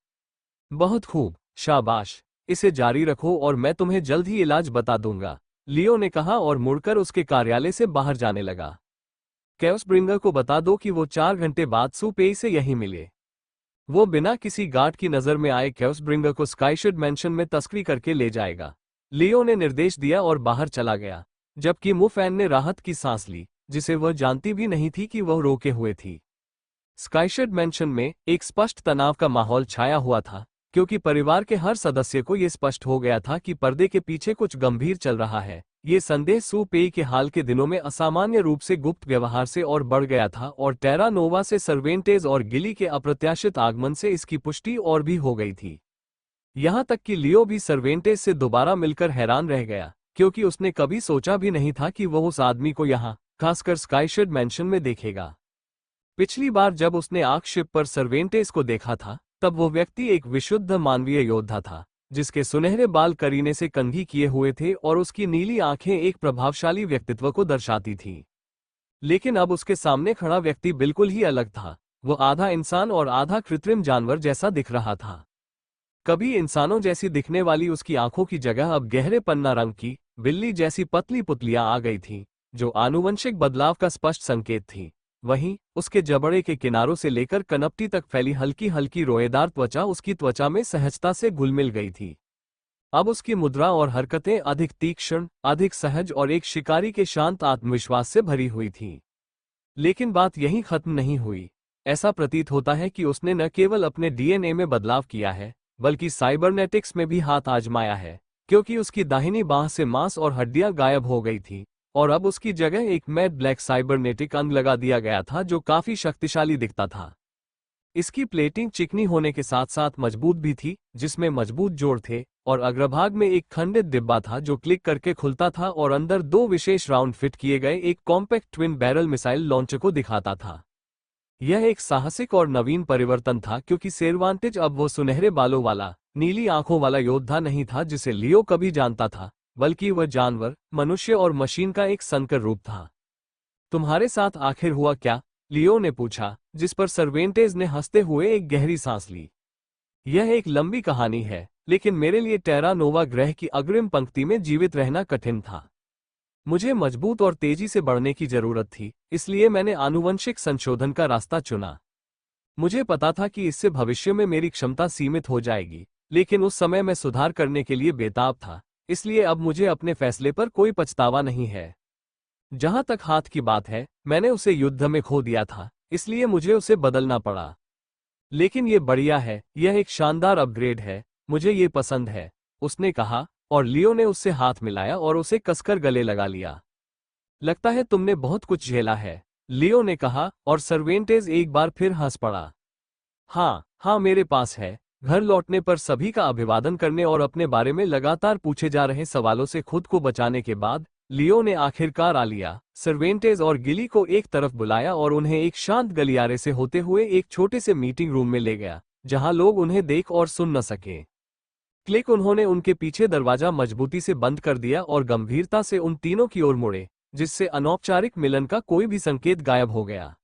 बहुत खूब, शाबाश, इसे जारी रखो और मैं तुम्हें जल्द ही इलाज बता दूंगा, लियो ने कहा और मुड़कर उसके कार्यालय से बाहर जाने लगा। कैओस ब्रिंगर को बता दो कि वो 4 घंटे बाद सुपेई से यहीं मिले। वो बिना किसी गार्ड की नजर में आए कैओस ब्रिंगर को स्काईशेड मैंशन में तस्करी करके ले जाएगा। लियो ने निर्देश दिया और बाहर चला गया, जबकि मुफैन ने राहत की सांस ली, जिसे वह जानती भी नहीं थी कि वह रोके हुए थी। स्काईशेड मैंशन में एक स्पष्ट तनाव का माहौल छाया हुआ था, क्योंकि परिवार के हर सदस्य को यह स्पष्ट हो गया था कि पर्दे के पीछे कुछ गंभीर चल रहा है। ये संदेह सू पेई के हाल के दिनों में असामान्य रूप से गुप्त व्यवहार से और बढ़ गया था और टेरा नोवा से सर्वेंटेज और गिली के अप्रत्याशित आगमन से इसकी पुष्टि और भी हो गई थी। यहाँ तक कि लियो भी सर्वेंटेस से दोबारा मिलकर हैरान रह गया, क्योंकि उसने कभी सोचा भी नहीं था कि वह उस आदमी को यहाँ, खासकर स्काईशेड मैंशन में देखेगा। पिछली बार जब उसने आर्क शिप पर सर्वेंटेस को देखा था, तब वो व्यक्ति एक विशुद्ध मानवीय योद्धा था, जिसके सुनहरे बाल करीने से कंघी किए हुए थे और उसकी नीली आंखें एक प्रभावशाली व्यक्तित्व को दर्शाती थीं। लेकिन अब उसके सामने खड़ा व्यक्ति बिल्कुल ही अलग था। वो आधा इंसान और आधा कृत्रिम जानवर जैसा दिख रहा था। कभी इंसानों जैसी दिखने वाली उसकी आंखों की जगह अब गहरे पन्ना रंग की, बिल्ली जैसी पतली पुतलियां आ गई थीं, जो आनुवंशिक बदलाव का स्पष्ट संकेत थी। वहीं उसके जबड़े के किनारों से लेकर कनपटी तक फैली हल्की हल्की रोएदार त्वचा उसकी त्वचा में सहजता से घुल-मिल गई थी। अब उसकी मुद्रा और हरकतें अधिक तीक्ष्ण, अधिक सहज और एक शिकारी के शांत आत्मविश्वास से भरी हुई थीं। लेकिन बात यहीं खत्म नहीं हुई। ऐसा प्रतीत होता है कि उसने न केवल अपने डीएनए में बदलाव किया है, बल्कि साइबरनेटिक्स में भी हाथ आजमाया है, क्योंकि उसकी दाहिनी बांह से मांस और हड्डियां गायब हो गई थी और अब उसकी जगह एक मैट ब्लैक साइबरनेटिक अंग लगा दिया गया था जो काफी शक्तिशाली दिखता था। इसकी प्लेटिंग चिकनी होने के साथ साथ मजबूत भी थी, जिसमें मजबूत जोड़ थे, और अग्रभाग में एक खंडित डिब्बा था जो क्लिक करके खुलता था और अंदर दो विशेष राउंड फिट किए गए एक compact twin barrel missile launcher को दिखाता था। यह एक साहसिक और नवीन परिवर्तन था, क्योंकि सेरवांटेज अब वो सुनहरे बालों वाला, नीली आंखों वाला योद्धा नहीं था जिसे लियो कभी जानता था, बल्कि वह जानवर, मनुष्य और मशीन का एक संकर रूप था। तुम्हारे साथ आखिर हुआ क्या? लियो ने पूछा, जिस पर सर्वेंटेज ने हंसते हुए एक गहरी सांस ली। यह एक लंबी कहानी है, लेकिन मेरे लिए टेरा नोवा ग्रह की अग्रिम पंक्ति में जीवित रहना कठिन था। मुझे मजबूत और तेजी से बढ़ने की जरूरत थी, इसलिए मैंने आनुवंशिक संशोधन का रास्ता चुना। मुझे पता था कि इससे भविष्य में मेरी क्षमता सीमित हो जाएगी, लेकिन उस समय मैं सुधार करने के लिए बेताब था, इसलिए अब मुझे अपने फैसले पर कोई पछतावा नहीं है। जहां तक हाथ की बात है, मैंने उसे युद्ध में खो दिया था, इसलिए मुझे उसे बदलना पड़ा। लेकिन ये बढ़िया है, यह एक शानदार अपग्रेड है, मुझे ये पसंद है, उसने कहा, और लियो ने उससे हाथ मिलाया और उसे कसकर गले लगा लिया। लगता है तुमने बहुत कुछ झेला है, लियो ने कहा, और सर्वेंटेज एक बार फिर हंस पड़ा। हाँ, हाँ, मेरे पास है। घर लौटने पर सभी का अभिवादन करने और अपने बारे में लगातार पूछे जा रहे सवालों से खुद को बचाने के बाद, लियो ने आखिरकार आलिया, सर्वेंटेज और गिली को एक तरफ बुलाया और उन्हें एक शांत गलियारे से होते हुए एक छोटे से मीटिंग रूम में ले गया, जहां लोग उन्हें देख और सुन न सके। क्लिक उन्होंने उनके पीछे दरवाजा मजबूती से बंद कर दिया और गंभीरता से उन तीनों की ओर मुड़े, जिससे अनौपचारिक मिलन का कोई भी संकेत गायब हो गया।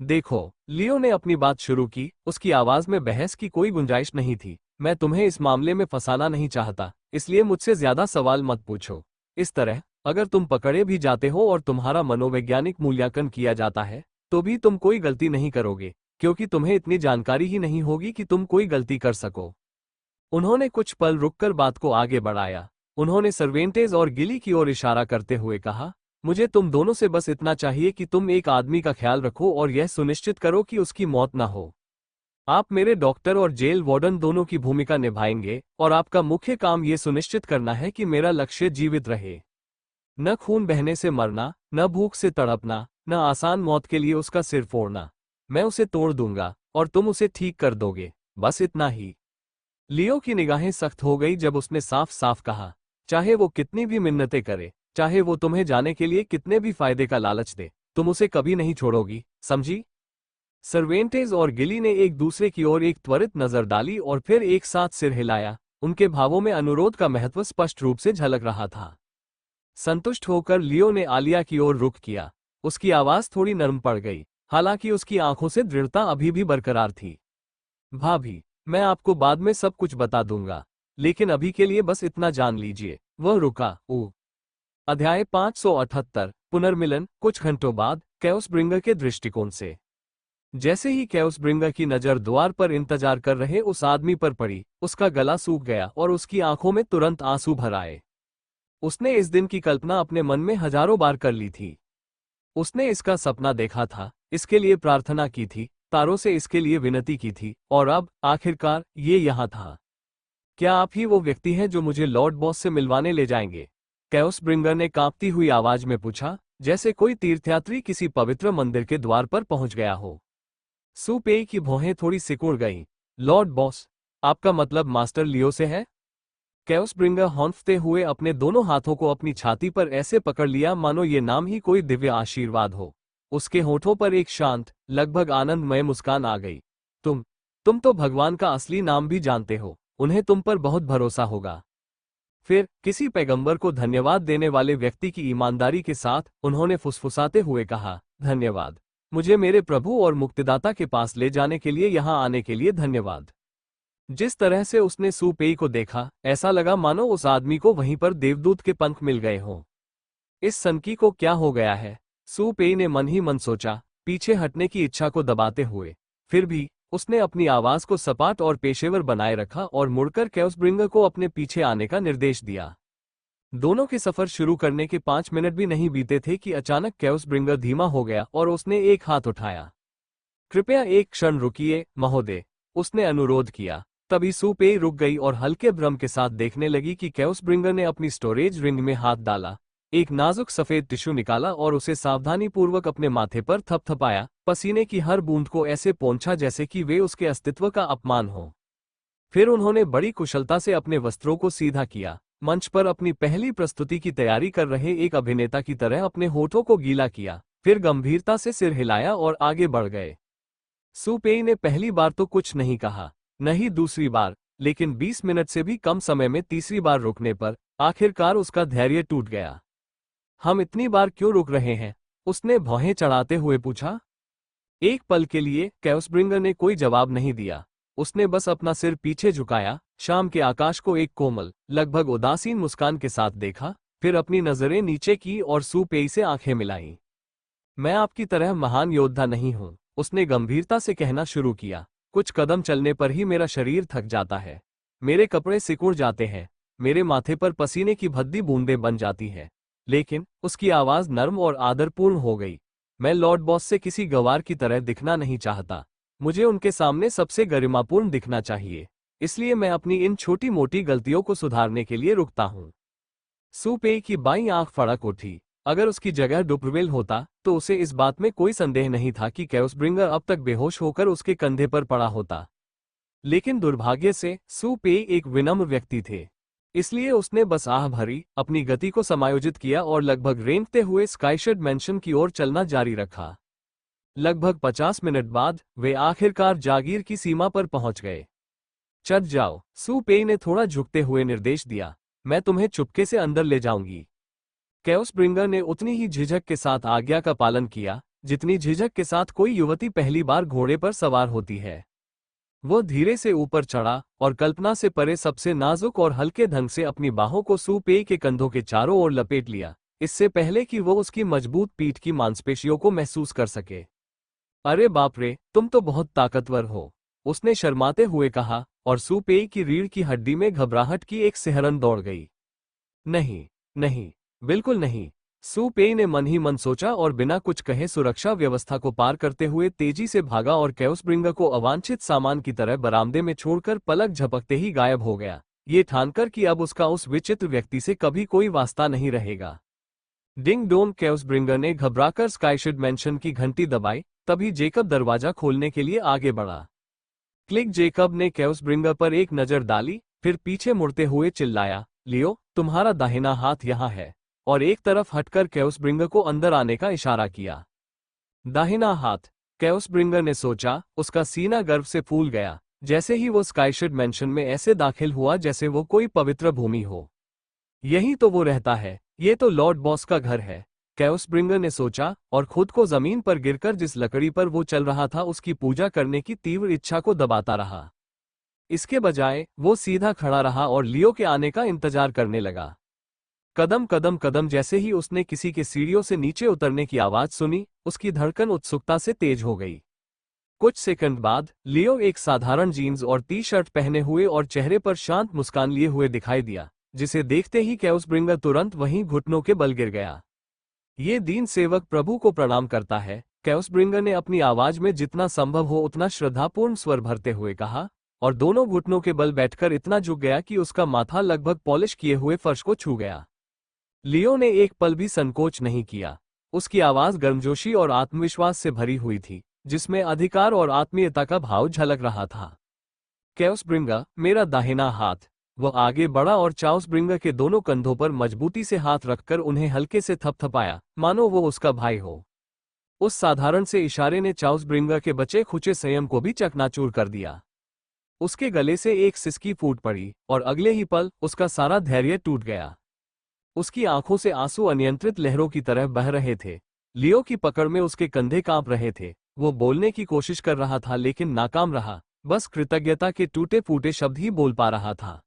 देखो, लियो ने अपनी बात शुरू की, उसकी आवाज में बहस की कोई गुंजाइश नहीं थी। मैं तुम्हें इस मामले में फंसाना नहीं चाहता, इसलिए मुझसे ज्यादा सवाल मत पूछो। इस तरह, अगर तुम पकड़े भी जाते हो और तुम्हारा मनोवैज्ञानिक मूल्यांकन किया जाता है, तो भी तुम कोई गलती नहीं करोगे, क्योंकि तुम्हें इतनी जानकारी ही नहीं होगी कि तुम कोई गलती कर सको। उन्होंने कुछ पल रुककर बात को आगे बढ़ाया। उन्होंने सर्वेंटेज और गिली की ओर इशारा करते हुए कहा, मुझे तुम दोनों से बस इतना चाहिए कि तुम एक आदमी का ख्याल रखो और यह सुनिश्चित करो कि उसकी मौत ना हो। आप मेरे डॉक्टर और जेल वार्डन दोनों की भूमिका निभाएंगे, और आपका मुख्य काम यह सुनिश्चित करना है कि मेरा लक्ष्य जीवित रहे। न खून बहने से मरना, न भूख से तड़पना, न आसान मौत के लिए उसका सिर फोड़ना। मैं उसे तोड़ दूंगा, और तुम उसे ठीक कर दोगे, बस इतना ही। लियो की निगाहें सख्त हो गई जब उसने साफ साफ कहा, चाहे वो कितनी भी मिन्नतें करे, चाहे वो तुम्हें जाने के लिए कितने भी फायदे का लालच दे, तुम उसे कभी नहीं छोड़ोगी, समझी? सर्वेंटेज और गिली ने एक दूसरे की ओर एक त्वरित नजर डाली और फिर एक साथ सिर हिलाया। उनके भावों में अनुरोध का महत्व स्पष्ट रूप से झलक रहा था। संतुष्ट होकर लियो ने आलिया की ओर रुख किया। उसकी आवाज थोड़ी नरम पड़ गई, हालांकि उसकी आंखों से दृढ़ता अभी भी बरकरार थी। भाभी, मैं आपको बाद में सब कुछ बता दूंगा, लेकिन अभी के लिए बस इतना जान लीजिए। वह रुका। अध्याय 578 पुनर्मिलन। कुछ घंटों बाद कैओसब्रिंगर के दृष्टिकोण से। जैसे ही कैओसब्रिंगर की नजर द्वार पर इंतजार कर रहे उस आदमी पर पड़ी, उसका गला सूख गया और उसकी आंखों में तुरंत आंसू भर आए। उसने इस दिन की कल्पना अपने मन में हजारों बार कर ली थी। उसने इसका सपना देखा था, इसके लिए प्रार्थना की थी, तारों से इसके लिए विनती की थी, और अब आखिरकार ये यहाँ था। क्या आप ही वो व्यक्ति हैं जो मुझे लॉर्ड बॉस से मिलवाने ले जाएंगे? कैओसब्रिंगर ने कांपती हुई आवाज में पूछा, जैसे कोई तीर्थयात्री किसी पवित्र मंदिर के द्वार पर पहुंच गया हो। सुपेई की भौहें थोड़ी सिकुड़ गईं। Lord boss? आपका मतलब मास्टर लियो से है? कैओसब्रिंगर हौंफते हुए अपने दोनों हाथों को अपनी छाती पर ऐसे पकड़ लिया मानो ये नाम ही कोई दिव्य आशीर्वाद हो। उसके होठों पर एक शांत, लगभग आनंदमय मुस्कान आ गई। तुम तो भगवान का असली नाम भी जानते हो, उन्हें तुम पर बहुत भरोसा होगा। फिर किसी पैगंबर को धन्यवाद देने वाले व्यक्ति की ईमानदारी के साथ उन्होंने फुसफुसाते हुए कहा, धन्यवाद। मुझे मेरे प्रभु और मुक्तिदाता के पास ले जाने के लिए यहां आने के लिए धन्यवाद। जिस तरह से उसने सू पेई को देखा, ऐसा लगा मानो उस आदमी को वहीं पर देवदूत के पंख मिल गए हों। इस सनकी को क्या हो गया है? सू पेई ने मन ही मन सोचा, पीछे हटने की इच्छा को दबाते हुए। फिर भी उसने अपनी आवाज को सपाट और पेशेवर बनाए रखा और मुड़कर कैओसब्रिंगर को अपने पीछे आने का निर्देश दिया। दोनों के सफर शुरू करने के 5 मिनट भी नहीं बीते थे कि अचानक कैओसब्रिंगर धीमा हो गया और उसने एक हाथ उठाया। कृपया एक क्षण रुकिए, महोदय, उसने अनुरोध किया। तभी सू पेई रुक गई और हल्के भ्रम के साथ देखने लगी कि कैओसब्रिंगर ने अपनी स्टोरेज रिंग में हाथ डाला, एक नाजुक सफेद टिश्यू निकाला और उसे सावधानीपूर्वक अपने माथे पर थपथपाया, पसीने की हर बूंद को ऐसे पोंछा जैसे कि वे उसके अस्तित्व का अपमान हो। फिर उन्होंने बड़ी कुशलता से अपने वस्त्रों को सीधा किया, मंच पर अपनी पहली प्रस्तुति की तैयारी कर रहे एक अभिनेता की तरह अपने होठों को गीला किया, फिर गंभीरता से सिर हिलाया और आगे बढ़ गए। सू पेई ने पहली बार तो कुछ नहीं कहा, नहीं दूसरी बार, लेकिन 20 मिनट से भी कम समय में तीसरी बार रुकने पर आखिरकार उसका धैर्य टूट गया। हम इतनी बार क्यों रुक रहे हैं? उसने भौहें चढ़ाते हुए पूछा। एक पल के लिए कैओसब्रिंगर ने कोई जवाब नहीं दिया। उसने बस अपना सिर पीछे झुकाया, शाम के आकाश को एक कोमल, लगभग उदासीन मुस्कान के साथ देखा, फिर अपनी नजरें नीचे की और सू पेई से आंखें मिलाईं। मैं आपकी तरह महान योद्धा नहीं हूं, उसने गंभीरता से कहना शुरू किया। कुछ कदम चलने पर ही मेरा शरीर थक जाता है, मेरे कपड़े सिकुड़ जाते हैं, मेरे माथे पर पसीने की भद्दी बूंदें बन जाती हैं। लेकिन उसकी आवाज नर्म और आदरपूर्ण हो गई। मैं लॉर्ड बॉस से किसी गवार की तरह दिखना नहीं चाहता, मुझे उनके सामने सबसे गरिमापूर्ण दिखना चाहिए, इसलिए मैं अपनी इन छोटी मोटी गलतियों को सुधारने के लिए रुकता हूं। सू पेई की बाईं आंख फड़क उठी। अगर उसकी जगह डुपरवेल होता तो उसे इस बात में कोई संदेह नहीं था कि कैओसब्रिंगर अब तक बेहोश होकर उसके कंधे पर पड़ा होता। लेकिन दुर्भाग्य से सू पेई एक विनम्र व्यक्ति थे, इसलिए उसने बस आह भरी, अपनी गति को समायोजित किया और लगभग रेंगते हुए स्काईशेड मैंशन की ओर चलना जारी रखा। लगभग 50 मिनट बाद वे आखिरकार जागीर की सीमा पर पहुंच गए। चढ़ जाओ, सू पेई ने थोड़ा झुकते हुए निर्देश दिया। मैं तुम्हें चुपके से अंदर ले जाऊंगी। कैओसब्रिंगर ने उतनी ही झिझक के साथ आज्ञा का पालन किया, जितनी झिझक के साथ कोई युवती पहली बार घोड़े पर सवार होती है। वह धीरे से ऊपर चढ़ा और कल्पना से परे सबसे नाजुक और हल्के ढंग से अपनी बाहों को सू पेई के कंधों के चारों ओर लपेट लिया, इससे पहले कि वो उसकी मजबूत पीठ की मांसपेशियों को महसूस कर सके। अरे बाप रे, तुम तो बहुत ताकतवर हो, उसने शर्माते हुए कहा, और सू पेई की रीढ़ की हड्डी में घबराहट की एक सिहरन दौड़ गई। नहीं, नहीं, बिल्कुल नहीं, सू पेई ने मन ही मन सोचा और बिना कुछ कहे सुरक्षा व्यवस्था को पार करते हुए तेजी से भागा और कैओसब्रिंगर को अवांछित सामान की तरह बरामदे में छोड़कर पलक झपकते ही गायब हो गया, ये ठानकर कि अब उसका उस विचित्र व्यक्ति से कभी कोई वास्ता नहीं रहेगा। डिंग डोंग, कैओसब्रिंगर ने घबराकर स्काईशेड मैंशन की घंटी दबाई, तभी जेकब दरवाजा खोलने के लिए आगे बढ़ा। क्लिक। जेकब ने कैओसब्रिंगर पर एक नजर डाली, फिर पीछे मुड़ते हुए चिल्लाया, लियो, तुम्हारा दाहिना हाथ यहाँ है, और एक तरफ हटकर कैओसब्रिंगर को अंदर आने का इशारा किया। दाहिना हाथ, कैओसब्रिंगर ने सोचा, उसका सीना गर्व से फूल गया, जैसे ही वो स्काईशेड मैंशन में ऐसे दाखिल हुआ जैसे वो कोई पवित्र भूमि हो। यही तो वो रहता है, ये तो लॉर्ड बॉस का घर है, कैओसब्रिंगर ने सोचा, और खुद को जमीन पर गिरकर जिस लकड़ी पर वो चल रहा था उसकी पूजा करने की तीव्र इच्छा को दबाता रहा। इसके बजाय वो सीधा खड़ा रहा और लियो के आने का इंतजार करने लगा। कदम कदम कदम जैसे ही उसने किसी के सीढ़ियों से नीचे उतरने की आवाज सुनी, उसकी धड़कन उत्सुकता से तेज हो गई। कुछ सेकंड बाद लियो एक साधारण जीन्स और टी शर्ट पहने हुए और चेहरे पर शांत मुस्कान लिए हुए दिखाई दिया, जिसे देखते ही कैओसब्रिंगर तुरंत वहीं घुटनों के बल गिर गया। ये दीन सेवक प्रभु को प्रणाम करता है, कैओसब्रिंगर ने अपनी आवाज में जितना संभव हो उतना श्रद्धापूर्ण स्वर भरते हुए कहा, और दोनों घुटनों के बल बैठकर इतना झुक गया कि उसका माथा लगभग पॉलिश किए हुए फर्श को छू गया। लियो ने एक पल भी संकोच नहीं किया। उसकी आवाज गर्मजोशी और आत्मविश्वास से भरी हुई थी, जिसमें अधिकार और आत्मीयता का भाव झलक रहा था। चाउसब्रिंगा, मेरा दाहिना हाथ। वह आगे बढ़ा और चाउसब्रिंगा के दोनों कंधों पर मजबूती से हाथ रखकर उन्हें हल्के से थपथपाया, मानो वो उसका भाई हो। उस साधारण से इशारे ने चाउसब्रिंगा के बचे खुचे संयम को भी चकनाचूर कर दिया। उसके गले से एक सिसकी फूट पड़ी और अगले ही पल उसका सारा धैर्य टूट गया। उसकी आंखों से आंसू अनियंत्रित लहरों की तरह बह रहे थे। लियो की पकड़ में उसके कंधे कांप रहे थे। वो बोलने की कोशिश कर रहा था लेकिन नाकाम रहा, बस कृतज्ञता के टूटे फूटे शब्द ही बोल पा रहा था।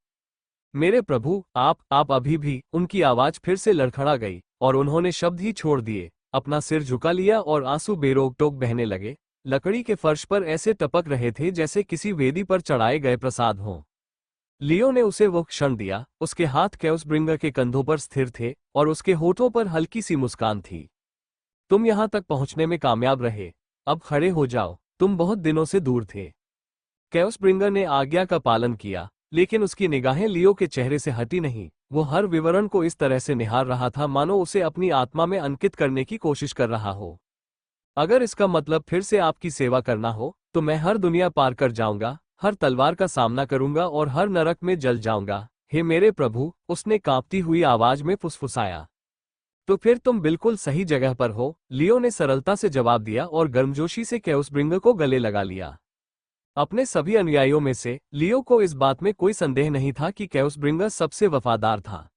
मेरे प्रभु, आप अभी भी। उनकी आवाज फिर से लड़खड़ा गई और उन्होंने शब्द ही छोड़ दिए, अपना सिर झुका लिया और आंसू बेरोक-टोक बहने लगे। लकड़ी के फर्श पर ऐसे टपक रहे थे जैसे किसी वेदी पर चढ़ाए गए प्रसाद हों। लियो ने उसे वो क्षण दिया। उसके हाथ चाउसब्रिंगा के कंधों पर स्थिर थे और उसके होठों पर हल्की सी मुस्कान थी। तुम यहां तक पहुंचने में कामयाब रहे। अब खड़े हो जाओ, तुम बहुत दिनों से दूर थे। चाउसब्रिंगा ने आज्ञा का पालन किया, लेकिन उसकी निगाहें लियो के चेहरे से हटी नहीं। वो हर विवरण को इस तरह से निहार रहा था मानो उसे अपनी आत्मा में अंकित करने की कोशिश कर रहा हो। अगर इसका मतलब फिर से आपकी सेवा करना हो, तो मैं हर दुनिया पार कर जाऊंगा, हर तलवार का सामना करूंगा और हर नरक में जल जाऊंगा। हे मेरे प्रभु, उसने कांपती हुई आवाज में फुसफुसाया। तो फिर तुम बिल्कुल सही जगह पर हो, लियो ने सरलता से जवाब दिया और गर्मजोशी से चाउसब्रिंगा को गले लगा लिया। अपने सभी अनुयायियों में से लियो को इस बात में कोई संदेह नहीं था कि चाउसब्रिंगा सबसे वफादार था।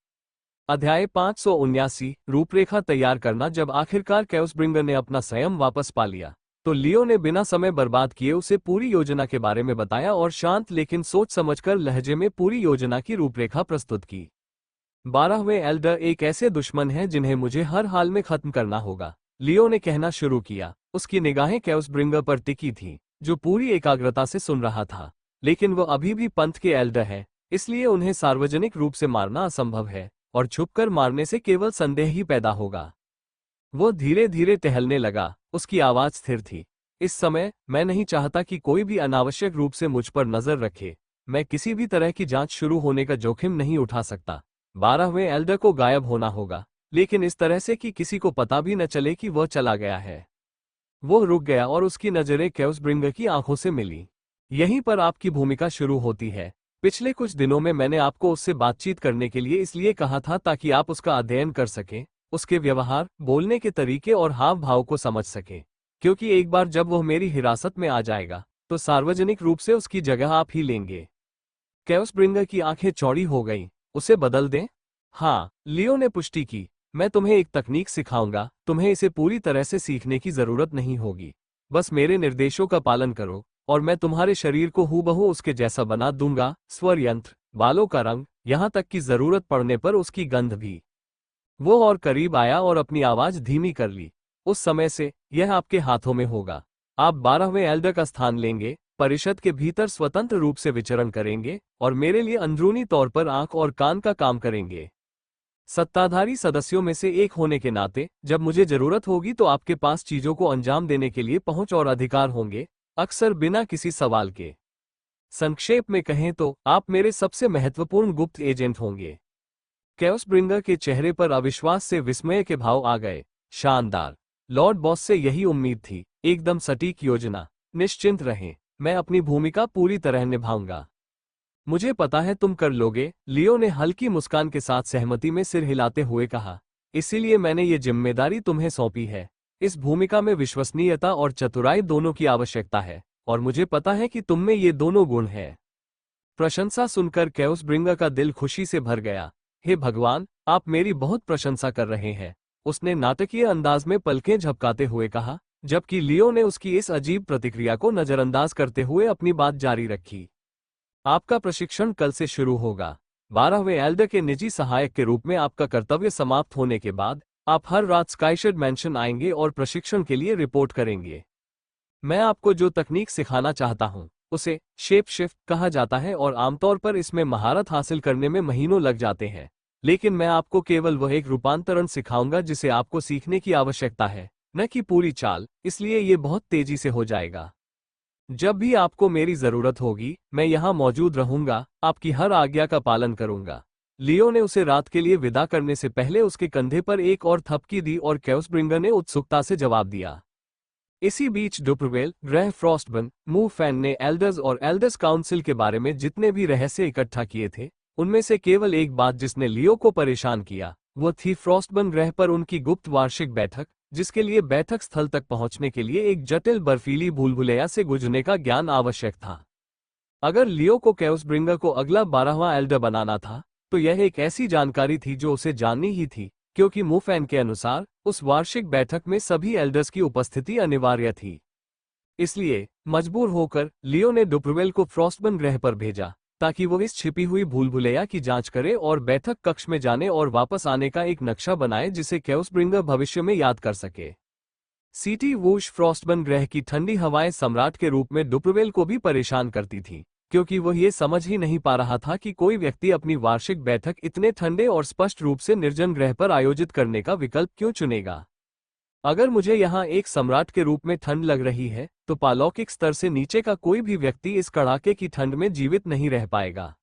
अध्याय 579 रूपरेखा तैयार करना। जब आखिरकार चाउसब्रिंगा ने अपना संयम वापस पा लिया, तो लियो ने बिना समय बर्बाद किए उसे पूरी योजना के बारे में बताया और शांत लेकिन सोच समझकर लहजे में पूरी योजना की रूपरेखा प्रस्तुत की। 12वें एल्डर एक ऐसे दुश्मन हैं जिन्हें मुझे हर हाल में खत्म करना होगा, लियो ने कहना शुरू किया। उसकी निगाहें चाउसब्रिंगा पर टिकी थीं, जो पूरी एकाग्रता से सुन रहा था। लेकिन वो अभी भी पंथ के एल्डर है, इसलिए उन्हें सार्वजनिक रूप से मारना असंभव है और छुपकर मारने से केवल संदेह ही पैदा होगा। वो धीरे धीरे टहलने लगा, उसकी आवाज स्थिर थी। इस समय मैं नहीं चाहता कि कोई भी अनावश्यक रूप से मुझ पर नजर रखे। मैं किसी भी तरह की जांच शुरू होने का जोखिम नहीं उठा सकता। 12वें एल्डर को गायब होना होगा, लेकिन इस तरह से कि किसी को पता भी न चले कि वह चला गया है। वो रुक गया और उसकी नजरें चाउसब्रिंगा की आंखों से मिली। यहीं पर आपकी भूमिका शुरू होती है। पिछले कुछ दिनों में मैंने आपको उससे बातचीत करने के लिए इसलिए कहा था ताकि आप उसका अध्ययन कर सकें, उसके व्यवहार, बोलने के तरीके और हाव भाव को समझ सकें। क्योंकि एक बार जब वह मेरी हिरासत में आ जाएगा, तो सार्वजनिक रूप से उसकी जगह आप ही लेंगे। चाउसब्रिंगा की आंखें चौड़ी हो गईं। उसे बदल दें? हाँ, लियो ने पुष्टि की। मैं तुम्हें एक तकनीक सिखाऊंगा, तुम्हें इसे पूरी तरह से सीखने की जरूरत नहीं होगी। बस मेरे निर्देशों का पालन करो और मैं तुम्हारे शरीर को हूबहू उसके जैसा बना दूंगा। स्वर यंत्र, बालों का रंग, यहां तक कि जरूरत पड़ने पर उसकी गंध भी। वो और करीब आया और अपनी आवाज धीमी कर ली। उस समय से यह आपके हाथों में होगा। आप 12वें एल्डर का स्थान लेंगे, परिषद के भीतर स्वतंत्र रूप से विचरण करेंगे और मेरे लिए अंदरूनी तौर पर आंख और कान का काम करेंगे। सत्ताधारी सदस्यों में से एक होने के नाते जब मुझे जरूरत होगी तो आपके पास चीजों को अंजाम देने के लिए पहुंच और अधिकार होंगे, अक्सर बिना किसी सवाल के। संक्षेप में कहें तो आप मेरे सबसे महत्वपूर्ण गुप्त एजेंट होंगे। चाउसब्रिंगा के चेहरे पर अविश्वास से विस्मय के भाव आ गए। शानदार! लॉर्ड बॉस से यही उम्मीद थी। एकदम सटीक योजना। निश्चिंत रहें, मैं अपनी भूमिका पूरी तरह निभाऊंगा। मुझे पता है तुम कर लोगे, लियो ने हल्की मुस्कान के साथ सहमति में सिर हिलाते हुए कहा। इसीलिए मैंने ये जिम्मेदारी तुम्हें सौंपी है। इस भूमिका में विश्वसनीयता और चतुराई दोनों की आवश्यकता है, और मुझे पता है कि तुम में ये दोनों गुण हैं। प्रशंसा सुनकर चाउसब्रिंगा का दिल खुशी से भर गया। हे भगवान, आप मेरी बहुत प्रशंसा कर रहे हैं, उसने नाटकीय अंदाज में पलकें झपकाते हुए कहा, जबकि लियो ने उसकी इस अजीब प्रतिक्रिया को नजरअंदाज करते हुए अपनी बात जारी रखी। आपका प्रशिक्षण कल से शुरू होगा। 12वें एल्डर के निजी सहायक के रूप में आपका कर्तव्य समाप्त होने के बाद आप हर रात स्काईशेड मैंशन आएंगे और प्रशिक्षण के लिए रिपोर्ट करेंगे। मैं आपको जो तकनीक सिखाना चाहता हूं, उसे शेप शिफ्ट कहा जाता है और आमतौर पर इसमें महारत हासिल करने में महीनों लग जाते हैं। लेकिन मैं आपको केवल वह एक रूपांतरण सिखाऊंगा जिसे आपको सीखने की आवश्यकता है, न कि पूरी चाल, इसलिए ये बहुत तेजी से हो जाएगा। जब भी आपको मेरी जरूरत होगी, मैं यहां मौजूद रहूंगा, आपकी हर आज्ञा का पालन करूंगा। लियो ने उसे रात के लिए विदा करने से पहले उसके कंधे पर एक और थपकी दी और चाउसब्रिंगा ने उत्सुकता से जवाब दिया। इसी बीच डुपरवेल, ग्रह फ्रॉस्टबर्न, मूफैन ने एल्डर्स और एल्डर्स काउंसिल के बारे में जितने भी रहस्य इकट्ठा किए थे, उनमें से केवल एक बात जिसने लियो को परेशान किया, वो थी फ्रॉस्टबर्न ग्रह पर उनकी गुप्त वार्षिक बैठक, जिसके लिए बैठक स्थल तक पहुंचने के लिए एक जटिल बर्फीली भूलभुलैया से गुजरने का ज्ञान आवश्यक था। अगर लियो को केओसब्रिंगर को अगला 12वां एल्डर बनाना था, तो यह एक ऐसी जानकारी थी जो उसे जाननी ही थी, क्योंकि मूफैन के अनुसार उस वार्षिक बैठक में सभी एल्डर्स की उपस्थिति अनिवार्य थी। इसलिए मजबूर होकर लियो ने डुपरवेल को फ्रॉस्टबर्न ग्रह पर भेजा, ताकि वो इस छिपी हुई भूलभुलैया की जांच करे और बैठक कक्ष में जाने और वापस आने का एक नक्शा बनाए जिसे केओसब्रिंगर भविष्य में याद कर सके। सीटी वूश फ्रॉस्टबर्न ग्रह की ठंडी हवाएं सम्राट के रूप में डुपरवेल को भी परेशान करती थी, क्योंकि वह ये समझ ही नहीं पा रहा था कि कोई व्यक्ति अपनी वार्षिक बैठक इतने ठंडे और स्पष्ट रूप से निर्जन ग्रह पर आयोजित करने का विकल्प क्यों चुनेगा। अगर मुझे यहाँ एक सम्राट के रूप में ठंड लग रही है, तो पालौकिक स्तर से नीचे का कोई भी व्यक्ति इस कड़ाके की ठंड में जीवित नहीं रह पाएगा।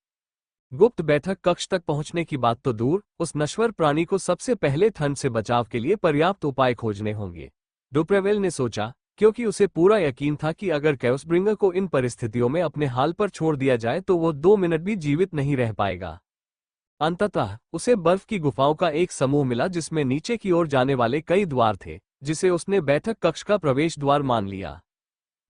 गुप्त बैठक कक्ष तक पहुंचने की बात तो दूर, उस नश्वर प्राणी को सबसे पहले ठंड से बचाव के लिए पर्याप्त उपाय खोजने होंगे, डुपरवेल ने सोचा, क्योंकि उसे पूरा यकीन था कि अगर केओसब्रिंगर को इन परिस्थितियों में अपने हाल पर छोड़ दिया जाए तो वो 2 मिनट भी जीवित नहीं रह पाएगा। अंततः उसे बर्फ की गुफाओं का एक समूह मिला जिसमें नीचे की ओर जाने वाले कई द्वार थे, जिसे उसने बैठक कक्ष का प्रवेश द्वार मान लिया।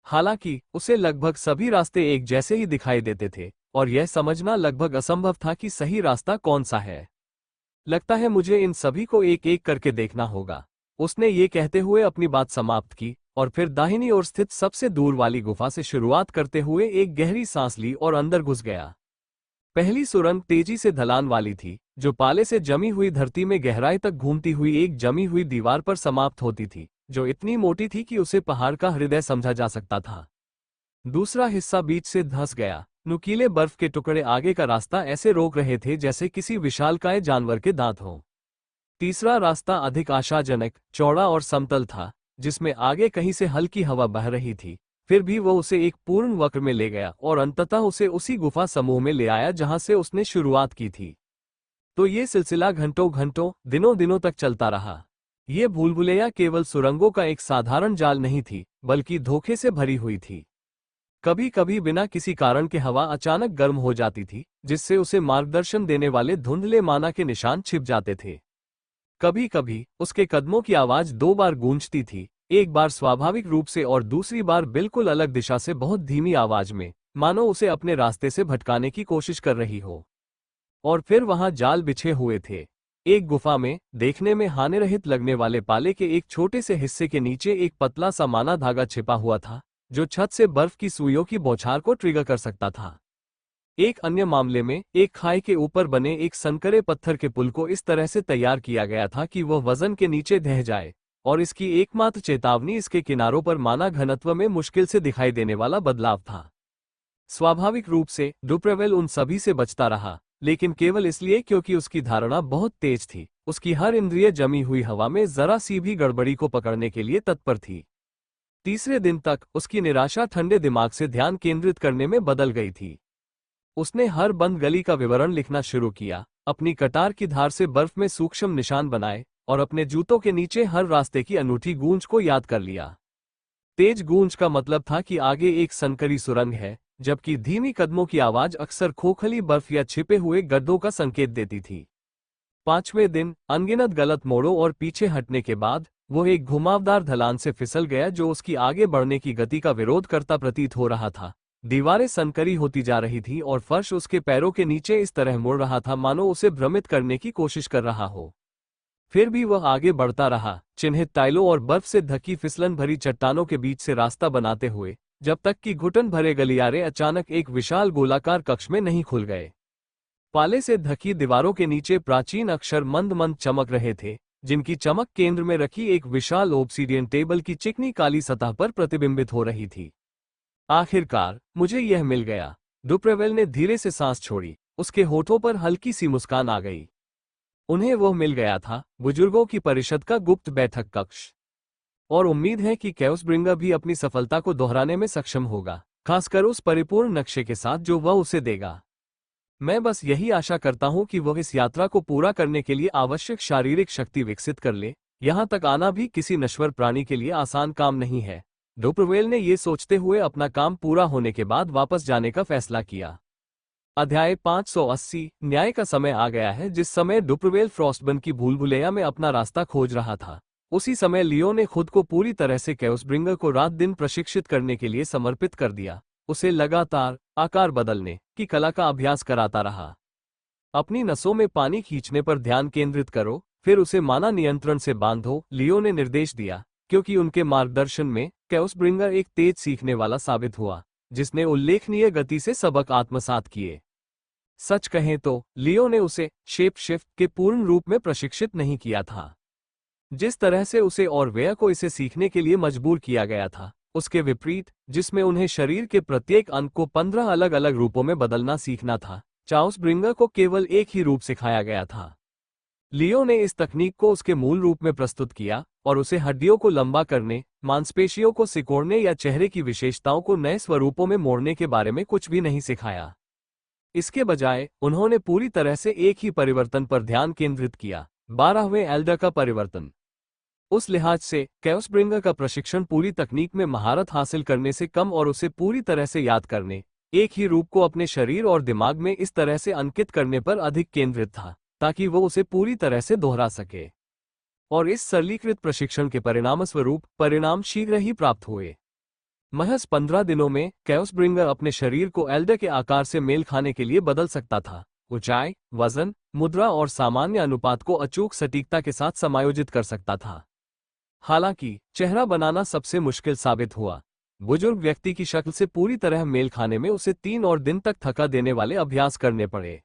हालांकि उसे लगभग सभी रास्ते एक जैसे ही दिखाई देते थे, और यह समझना लगभग असंभव था कि सही रास्ता कौन सा है। लगता है मुझे इन सभी को एक एक करके देखना होगा, उसने ये कहते हुए अपनी बात समाप्त की, और फिर दाहिनी ओर स्थित सबसे दूर वाली गुफा से शुरुआत करते हुए एक गहरी सांस ली और अंदर घुस गया। पहली सुरंग तेजी से ढलान वाली थी, जो पाले से जमी हुई धरती में गहराई तक घूमती हुई एक जमी हुई दीवार पर समाप्त होती थी, जो इतनी मोटी थी कि उसे पहाड़ का हृदय समझा जा सकता था। दूसरा हिस्सा बीच से धंस गया, नुकीले बर्फ के टुकड़े आगे का रास्ता ऐसे रोक रहे थे जैसे किसी विशालकाय जानवर के दांत हों। तीसरा रास्ता अधिक आशाजनक, चौड़ा और समतल था, जिसमें आगे कहीं से हल्की हवा बह रही थी, फिर भी वो उसे एक पूर्ण वक्र में ले गया और अंततः उसे उसी गुफा समूह में ले आया जहां से उसने शुरुआत की थी। तो ये सिलसिला घंटों घंटों, दिनों दिनों तक चलता रहा। ये भूलभुलैया केवल सुरंगों का एक साधारण जाल नहीं थी, बल्कि धोखे से भरी हुई थी। कभी कभी बिना किसी कारण के हवा अचानक गर्म हो जाती थी, जिससे उसे मार्गदर्शन देने वाले धुंधले माना के निशान छिप जाते थे। कभी कभी उसके कदमों की आवाज 2 बार गूंजती थी, एक बार स्वाभाविक रूप से और दूसरी बार बिल्कुल अलग दिशा से बहुत धीमी आवाज में, मानो उसे अपने रास्ते से भटकाने की कोशिश कर रही हो। और फिर वहां जाल बिछे हुए थे। एक गुफा में, देखने में हानिरहित लगने वाले पाले के एक छोटे से हिस्से के नीचे एक पतला सा माना धागा छिपा हुआ था, जो छत से बर्फ की सुइयों की बौछार को ट्रिगर कर सकता था। एक अन्य मामले में, एक खाई के ऊपर बने एक संकरे पत्थर के पुल को इस तरह से तैयार किया गया था कि वह वजन के नीचे ढह जाए, और इसकी एकमात्र चेतावनी इसके किनारों पर माना घनत्व में मुश्किल से दिखाई देने वाला बदलाव था। स्वाभाविक रूप से डुपरवेल उन सभी से बचता रहा, लेकिन केवल इसलिए क्योंकि उसकी धारणा बहुत तेज थी, उसकी हर इंद्रिय जमी हुई हवा में जरा सी भी गड़बड़ी को पकड़ने के लिए तत्पर थी। तीसरे दिन तक उसकी निराशा ठंडे दिमाग से ध्यान केंद्रित करने में बदल गई थी। उसने हर बंद गली का विवरण लिखना शुरू किया, अपनी कटार की धार से बर्फ में सूक्ष्म निशान बनाए, और अपने जूतों के नीचे हर रास्ते की अनूठी गूंज को याद कर लिया। तेज गूंज का मतलब था कि आगे एक संकरी सुरंग है, जबकि धीमी कदमों की आवाज अक्सर खोखली बर्फ या छिपे हुए गड्ढों का संकेत देती थी। 5वें दिन, अनगिनत गलत मोड़ों और पीछे हटने के बाद, वो एक घुमावदार ढलान से फिसल गया जो उसकी आगे बढ़ने की गति का विरोध करता प्रतीत हो रहा था। दीवारें संकरी होती जा रही थी और फर्श उसके पैरों के नीचे इस तरह मुड़ रहा था मानो उसे भ्रमित करने की कोशिश कर रहा हो। फिर भी वह आगे बढ़ता रहा, चिन्हित टाइलों और बर्फ से ढकी फिसलन भरी चट्टानों के बीच से रास्ता बनाते हुए, जब तक कि घुटन भरे गलियारे अचानक एक विशाल गोलाकार कक्ष में नहीं खुल गए। पाले से ढकी दीवारों के नीचे प्राचीन अक्षर मंद मंद चमक रहे थे, जिनकी चमक केंद्र में रखी एक विशाल ओब्सीडियन टेबल की चिकनी काली सतह पर प्रतिबिंबित हो रही थी। आखिरकार मुझे यह मिल गया, डुपरवेल ने धीरे से सांस छोड़ी, उसके होठों पर हल्की सी मुस्कान आ गई। उन्हें वह मिल गया था, बुजुर्गों की परिषद का गुप्त बैठक कक्ष। और उम्मीद है कि केओसब्रिंगर भी अपनी सफलता को दोहराने में सक्षम होगा, खासकर उस परिपूर्ण नक्शे के साथ जो वह उसे देगा। मैं बस यही आशा करता हूं कि वह इस यात्रा को पूरा करने के लिए आवश्यक शारीरिक शक्ति विकसित कर ले। यहां तक आना भी किसी नश्वर प्राणी के लिए आसान काम नहीं है, डुपरवेल ने ये सोचते हुए अपना काम पूरा होने के बाद वापस जाने का फैसला किया। अध्याय 580 न्याय का समय आ गया है। जिस समय डुपरवेल फ्रॉस्टबर्न की भूल-भुलैया में अपना रास्ता खोज रहा था, उसी समय लियो ने खुद को पूरी तरह से कैओसब्रिंगर को रात दिन प्रशिक्षित करने के लिए समर्पित कर दिया। उसे लगातार आकार बदलने की कला का अभ्यास कराता रहा। अपनी नसों में पानी खींचने पर ध्यान केंद्रित करो, फिर उसे माना नियंत्रण से बांधो, लियो ने निर्देश दिया। क्योंकि उनके मार्गदर्शन में कैओसब्रिंगर एक तेज सीखने वाला साबित हुआ, जिसने उल्लेखनीय गति से सबक आत्मसात किए। सच कहें तो लियो ने उसे शेप शिफ्ट के पूर्ण रूप में प्रशिक्षित नहीं किया था, जिस तरह से उसे और वेया को इसे सीखने के लिए मजबूर किया गया था, उसके विपरीत, जिसमें उन्हें शरीर के प्रत्येक अंग को 15 अलग अलग रूपों में बदलना सीखना था, कैओसब्रिंगर को केवल एक ही रूप सिखाया गया था। लियो ने इस तकनीक को उसके मूल रूप में प्रस्तुत किया और उसे हड्डियों को लंबा करने, मांसपेशियों को सिकोड़ने या चेहरे की विशेषताओं को नए स्वरूपों में मोड़ने के बारे में कुछ भी नहीं सिखाया। इसके बजाय उन्होंने पूरी तरह से एक ही परिवर्तन पर ध्यान केंद्रित किया, 12वें एल्डर का परिवर्तन। उस लिहाज से कैओसब्रिंगर का प्रशिक्षण पूरी तकनीक में महारत हासिल करने से कम और उसे पूरी तरह से याद करने, एक ही रूप को अपने शरीर और दिमाग में इस तरह से अंकित करने पर अधिक केंद्रित था, ताकि वो उसे पूरी तरह से दोहरा सके। और इस सरलीकृत प्रशिक्षण के परिणामस्वरूप परिणाम शीघ्र ही प्राप्त हुए। महज 15 दिनों में कैओसब्रिंगर अपने शरीर को एल्डर के आकार से मेल खाने के लिए बदल सकता था। ऊंचाई, वजन, मुद्रा और सामान्य अनुपात को अचूक सटीकता के साथ समायोजित कर सकता था। हालांकि चेहरा बनाना सबसे मुश्किल साबित हुआ। बुजुर्ग व्यक्ति की शक्ल से पूरी तरह मेल खाने में उसे 3 और दिन तक थका देने वाले अभ्यास करने पड़े।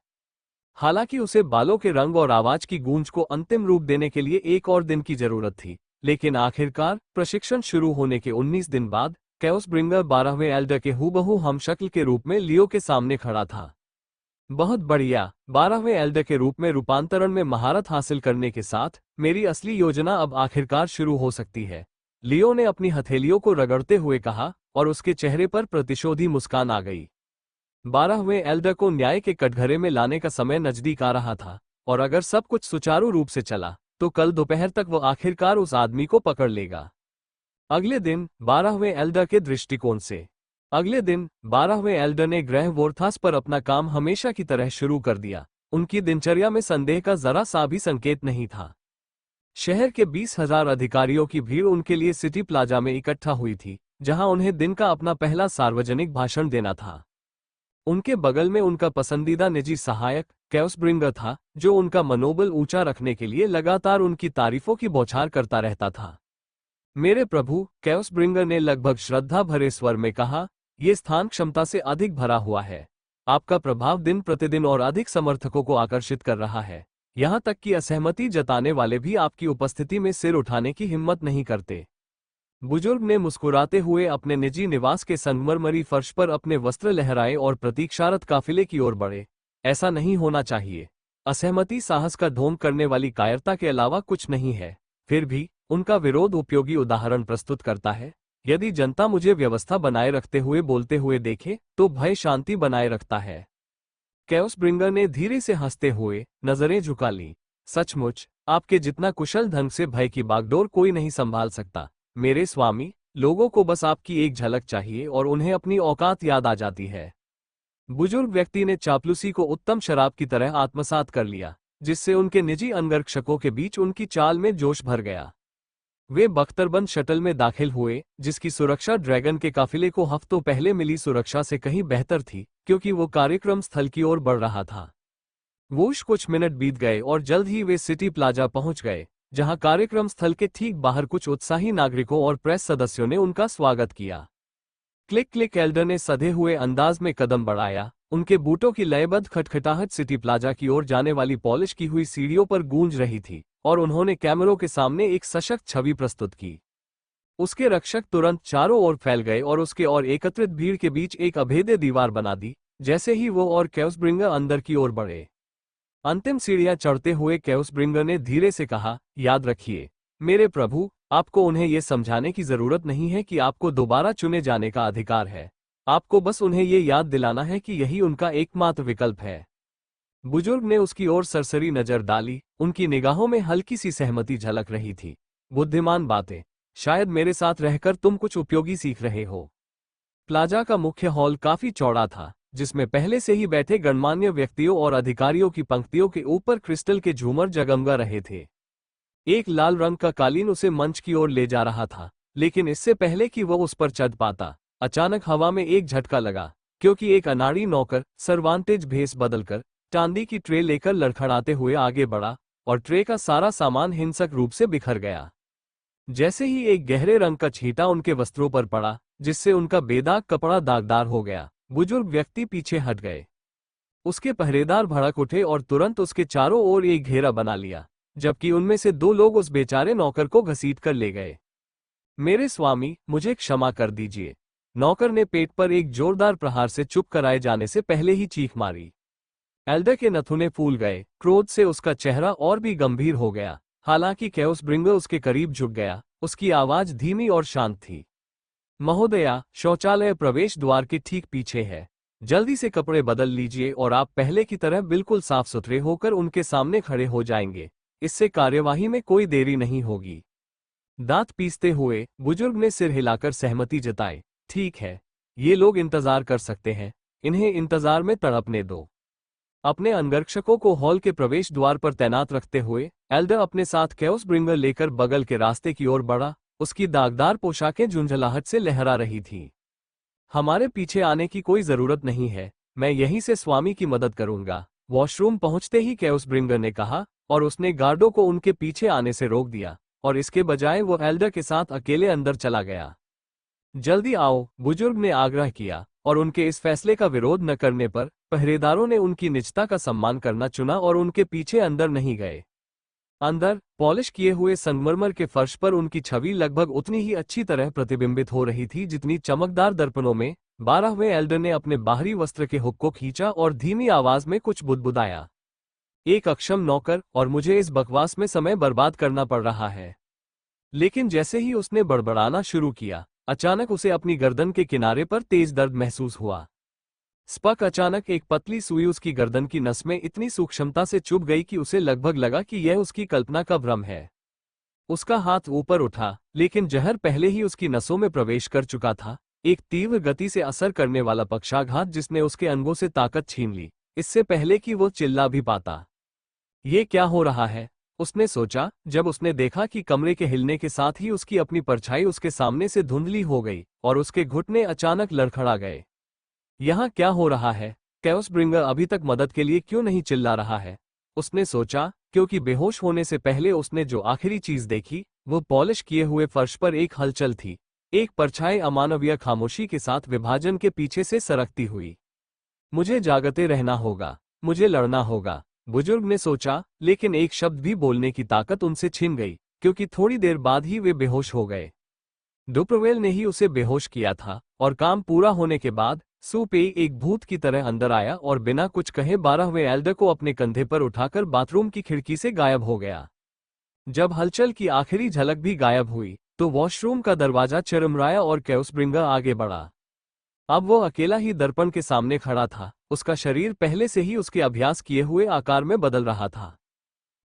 हालांकि उसे बालों के रंग और आवाज की गूंज को अंतिम रूप देने के लिए 1 और दिन की जरूरत थी, लेकिन आखिरकार प्रशिक्षण शुरू होने के 19 दिन बाद कैओसब्रिंगर 12वें एल्डर के हूबहू हमशक्ल के रूप में लियो के सामने खड़ा था। बहुत बढ़िया, 12वें एल्डर के रूप में रूपांतरण में महारत हासिल करने के साथ मेरी असली योजना अब आखिरकार शुरू हो सकती है, लियो ने अपनी हथेलियों को रगड़ते हुए कहा, और उसके चेहरे पर प्रतिशोधी मुस्कान आ गई। 12वें एल्डर को न्याय के कटघरे में लाने का समय नजदीक आ रहा था, और अगर सब कुछ सुचारू रूप से चला तो कल दोपहर तक वो आखिरकार उस आदमी को पकड़ लेगा। अगले दिन 12वें एल्डर के दृष्टिकोण से अगले दिन 12वें एल्डर ने ग्रह वोर्थास पर अपना काम हमेशा की तरह शुरू कर दिया। उनकी दिनचर्या में संदेह का जरा सा भी संकेत नहीं था। शहर के 20,000 अधिकारियों की भीड़ उनके लिए सिटी प्लाजा में इकट्ठा हुई थी, जहां उन्हें दिन का अपना पहला सार्वजनिक भाषण देना था। उनके बगल में उनका पसंदीदा निजी सहायक कैओसब्रिंगर था, जो उनका मनोबल ऊंचा रखने के लिए लगातार उनकी तारीफों की बौछार करता रहता था। मेरे प्रभु, कैओसब्रिंगर ने लगभग श्रद्धा भरे स्वर में कहा, यह स्थान क्षमता से अधिक भरा हुआ है। आपका प्रभाव दिन प्रतिदिन और अधिक समर्थकों को आकर्षित कर रहा है, यहां तक कि असहमति जताने वाले भी आपकी उपस्थिति में सिर उठाने की हिम्मत नहीं करते। बुजुर्ग ने मुस्कुराते हुए अपने निजी निवास के संगमरमरी फर्श पर अपने वस्त्र लहराए और प्रतीक्षारत काफिले की ओर बढ़े। ऐसा नहीं होना चाहिए। असहमति साहस का ढोंग करने वाली कायरता के अलावा कुछ नहीं है। फिर भी उनका विरोध उपयोगी उदाहरण प्रस्तुत करता है। यदि जनता मुझे व्यवस्था बनाए रखते हुए बोलते हुए देखे तो भय शांति बनाए रखता है। कैओसब्रिंगर ने धीरे से हंसते हुए नजरें झुका ली। सचमुच, आपके जितना कुशल ढंग से भय की बागडोर कोई नहीं संभाल सकता मेरे स्वामी। लोगों को बस आपकी एक झलक चाहिए और उन्हें अपनी औकात याद आ जाती है। बुजुर्ग व्यक्ति ने चापलूसी को उत्तम शराब की तरह आत्मसात कर लिया, जिससे उनके निजी अंगरक्षकों के बीच उनकी चाल में जोश भर गया। वे बख्तरबंद शटल में दाखिल हुए, जिसकी सुरक्षा ड्रैगन के काफिले को हफ्तों पहले मिली सुरक्षा से कहीं बेहतर थी, क्योंकि वो कार्यक्रम स्थल की ओर बढ़ रहा था। वोश कुछ मिनट बीत गए और जल्द ही वे सिटी प्लाजा पहुंच गए, जहां कार्यक्रम स्थल के ठीक बाहर कुछ उत्साही नागरिकों और प्रेस सदस्यों ने उनका स्वागत किया। क्लिक क्लिक एल्डर ने सधे हुए अंदाज में कदम बढ़ाया। उनके बूटों की लयबद्ध खटखटाहट सिटी प्लाजा की ओर जाने वाली पॉलिश की हुई सीढ़ियों पर गूंज रही थी, और उन्होंने कैमरों के सामने एक सशक्त छवि प्रस्तुत की। उसके रक्षक तुरंत चारों ओर फैल गए और उसके और एकत्रित भीड़ के बीच एक अभेद्य दीवार बना दी, जैसे ही वो और कैओसब्रिंगर अंदर की ओर बढ़े। अंतिम सीढ़ियां चढ़ते हुए कैओसब्रिंगर ने धीरे से कहा, याद रखिए मेरे प्रभु, आपको उन्हें यह समझाने की जरूरत नहीं है कि आपको दोबारा चुने जाने का अधिकार है। आपको बस उन्हें यह याद दिलाना है कि यही उनका एकमात्र विकल्प है। बुजुर्ग ने उसकी ओर सरसरी नजर डाली। उनकी निगाहों में हल्की सी सहमति झलक रही थी। बुद्धिमान बातें। शायद मेरे साथ रहकर तुम कुछ उपयोगी सीख रहे हो। प्लाजा का मुख्य हॉल काफी चौड़ा था, जिसमें पहले से ही बैठे गणमान्य व्यक्तियों और अधिकारियों की पंक्तियों के ऊपर क्रिस्टल के झूमर जगमगा रहे थे। एक लाल रंग का कालीन उसे मंच की ओर ले जा रहा था, लेकिन इससे पहले कि वह उस पर चढ़ पाता, अचानक हवा में एक झटका लगा, क्योंकि एक अनाड़ी नौकर सर्वांटेज भेस बदलकर चांदी की ट्रे लेकर लड़खड़ाते हुए आगे बढ़ा और ट्रे का सारा सामान हिंसक रूप से बिखर गया। जैसे ही एक गहरे रंग का छींटा उनके वस्त्रों पर पड़ा, जिससे उनका बेदाग कपड़ा दागदार हो गया, बुजुर्ग व्यक्ति पीछे हट गए। उसके पहरेदार भड़क उठे और तुरंत उसके चारों ओर एक घेरा बना लिया, जबकि उनमें से 2 लोग उस बेचारे नौकर को घसीट कर ले गए। मेरे स्वामी, मुझे क्षमा कर दीजिए। नौकर ने पेट पर एक जोरदार प्रहार से चुप कराए जाने से पहले ही चीख मारी। एल्डर के नथुने फूल गए, क्रोध से उसका चेहरा और भी गंभीर हो गया। हालांकि कैओसब्रिंगर उसके करीब झुक गया, उसकी आवाज धीमी और शांत थी। महोदया, शौचालय प्रवेश द्वार के ठीक पीछे है। जल्दी से कपड़े बदल लीजिए और आप पहले की तरह बिल्कुल साफ सुथरे होकर उनके सामने खड़े हो जाएंगे। इससे कार्यवाही में कोई देरी नहीं होगी। दांत पीसते हुए बुजुर्ग ने सिर हिलाकर सहमति जताई। ठीक है, ये लोग इंतजार कर सकते हैं, इन्हें इंतजार में तड़पने दो। अपने अंगरक्षकों को हॉल के प्रवेश द्वार पर तैनात रखते हुए एल्डर अपने साथ कैओसब्रिंगर लेकर बगल के रास्ते की ओर बढ़ा। उसकी दागदार पोशाकें झुंझलाहट से लहरा रही थीं। हमारे पीछे आने की कोई जरूरत नहीं है, मैं यहीं से स्वामी की मदद करूंगा, वॉशरूम पहुंचते ही कैओसब्रिंगर ने कहा, और उसने गार्डों को उनके पीछे आने से रोक दिया और इसके बजाय वो एल्डर के साथ अकेले अंदर चला गया। जल्दी आओ, बुजुर्ग ने आग्रह किया, और उनके इस फैसले का विरोध न करने पर पहरेदारों ने उनकी निजता का सम्मान करना चुना और उनके पीछे अंदर नहीं गए। अंदर पॉलिश किए हुए संगमरमर के फर्श पर उनकी छवि लगभग उतनी ही अच्छी तरह प्रतिबिंबित हो रही थी जितनी चमकदार दर्पणों में। 12वें एल्डर ने अपने बाहरी वस्त्र के हुक को खींचा और धीमी आवाज में कुछ बुदबुदाया। एक अक्षम नौकर, और मुझे इस बकवास में समय बर्बाद करना पड़ रहा है। लेकिन जैसे ही उसने बड़बड़ाना शुरू किया, अचानक उसे अपनी गर्दन के किनारे पर तेज दर्द महसूस हुआ। स्पक अचानक एक पतली सुई उसकी गर्दन की नस में इतनी सूक्ष्मता से चुभ गई कि उसे लगभग लगा कि यह उसकी कल्पना का भ्रम है। उसका हाथ ऊपर उठा, लेकिन जहर पहले ही उसकी नसों में प्रवेश कर चुका था। एक तीव्र गति से असर करने वाला पक्षाघात जिसने उसके अंगों से ताकत छीन ली, इससे पहले कि वो चिल्ला भी पाता। ये क्या हो रहा है, उसने सोचा, जब उसने देखा कि कमरे के हिलने के साथ ही उसकी अपनी परछाई उसके सामने से धुंधली हो गई और उसके घुटने अचानक लड़खड़ा गए। यहाँ क्या हो रहा है? कैओसब्रिंगर अभी तक मदद के लिए क्यों नहीं चिल्ला रहा है? उसने सोचा, क्योंकि बेहोश होने से पहले उसने जो आखिरी चीज देखी वो पॉलिश किए हुए फर्श पर एक हलचल थी। एक परछाई अमानवीय खामोशी के साथ विभाजन के पीछे से सरकती हुई। मुझे जागते रहना होगा, मुझे लड़ना होगा, बुजुर्ग ने सोचा, लेकिन एक शब्द भी बोलने की ताकत उनसे छिन गई, क्योंकि थोड़ी देर बाद ही वे बेहोश हो गए। डुप्रवेल ने ही उसे बेहोश किया था, और काम पूरा होने के बाद सुपे एक भूत की तरह अंदर आया और बिना कुछ कहे 12वें एल्डर को अपने कंधे पर उठाकर बाथरूम की खिड़की से गायब हो गया। जब हलचल की आखिरी झलक भी गायब हुई, तो वॉशरूम का दरवाजा चरमराया और कैओसब्रिंगर आगे बढ़ा। अब वो अकेला ही दर्पण के सामने खड़ा था। उसका शरीर पहले से ही उसके अभ्यास किए हुए आकार में बदल रहा था।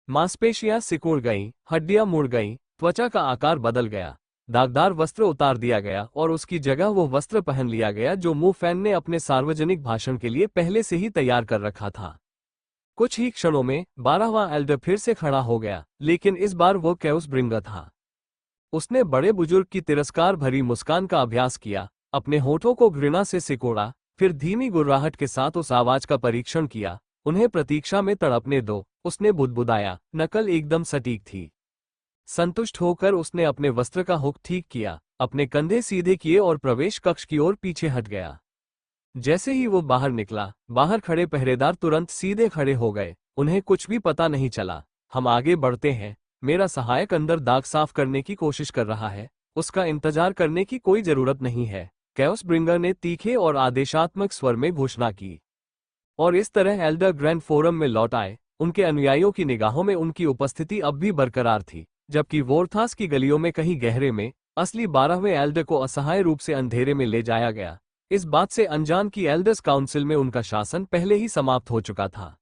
मांसपेशियां सिकुड़ गईं, हड्डियां मुड़ गईं, त्वचा का आकार बदल गया। दागदार वस्त्र उतार दिया गया और उसकी जगह वो वस्त्र पहन लिया गया जो मू फैन ने अपने सार्वजनिक भाषण के लिए पहले से ही तैयार कर रखा था। कुछ ही क्षणों में 12वां एल्डर फिर से खड़ा हो गया, लेकिन इस बार वो कैओसब्रिंगर था। उसने बड़े बुजुर्ग की तिरस्कार भरी मुस्कान का अभ्यास किया, अपने होठों को घृणा से सिकोड़ा, फिर धीमी गुर्राहट के साथ उस आवाज का परीक्षण किया। उन्हें प्रतीक्षा में तड़पने दो, उसने बुदबुदाया। नकल एकदम सटीक थी। संतुष्ट होकर उसने अपने वस्त्र का हुक ठीक किया, अपने कंधे सीधे किए और प्रवेश कक्ष की ओर पीछे हट गया। जैसे ही वो बाहर निकला, बाहर खड़े पहरेदार तुरंत सीधे खड़े हो गए। उन्हें कुछ भी पता नहीं चला। हम आगे बढ़ते हैं। मेरा सहायक अंदर दाग साफ करने की कोशिश कर रहा है, उसका इंतजार करने की कोई जरूरत नहीं है, कैओसब्रिंगर ने तीखे और आदेशात्मक स्वर में घोषणा की। और इस तरह एल्डर ग्रैंड फोरम में लौट आए। उनके अनुयायियों की निगाहों में उनकी उपस्थिति अब भी बरकरार थी, जबकि वोर्थास की गलियों में कहीं गहरे में असली 12वें एल्डर को असहाय रूप से अंधेरे में ले जाया गया। इस बात से अनजान कि एल्डर्स काउंसिल में उनका शासन पहले ही समाप्त हो चुका था।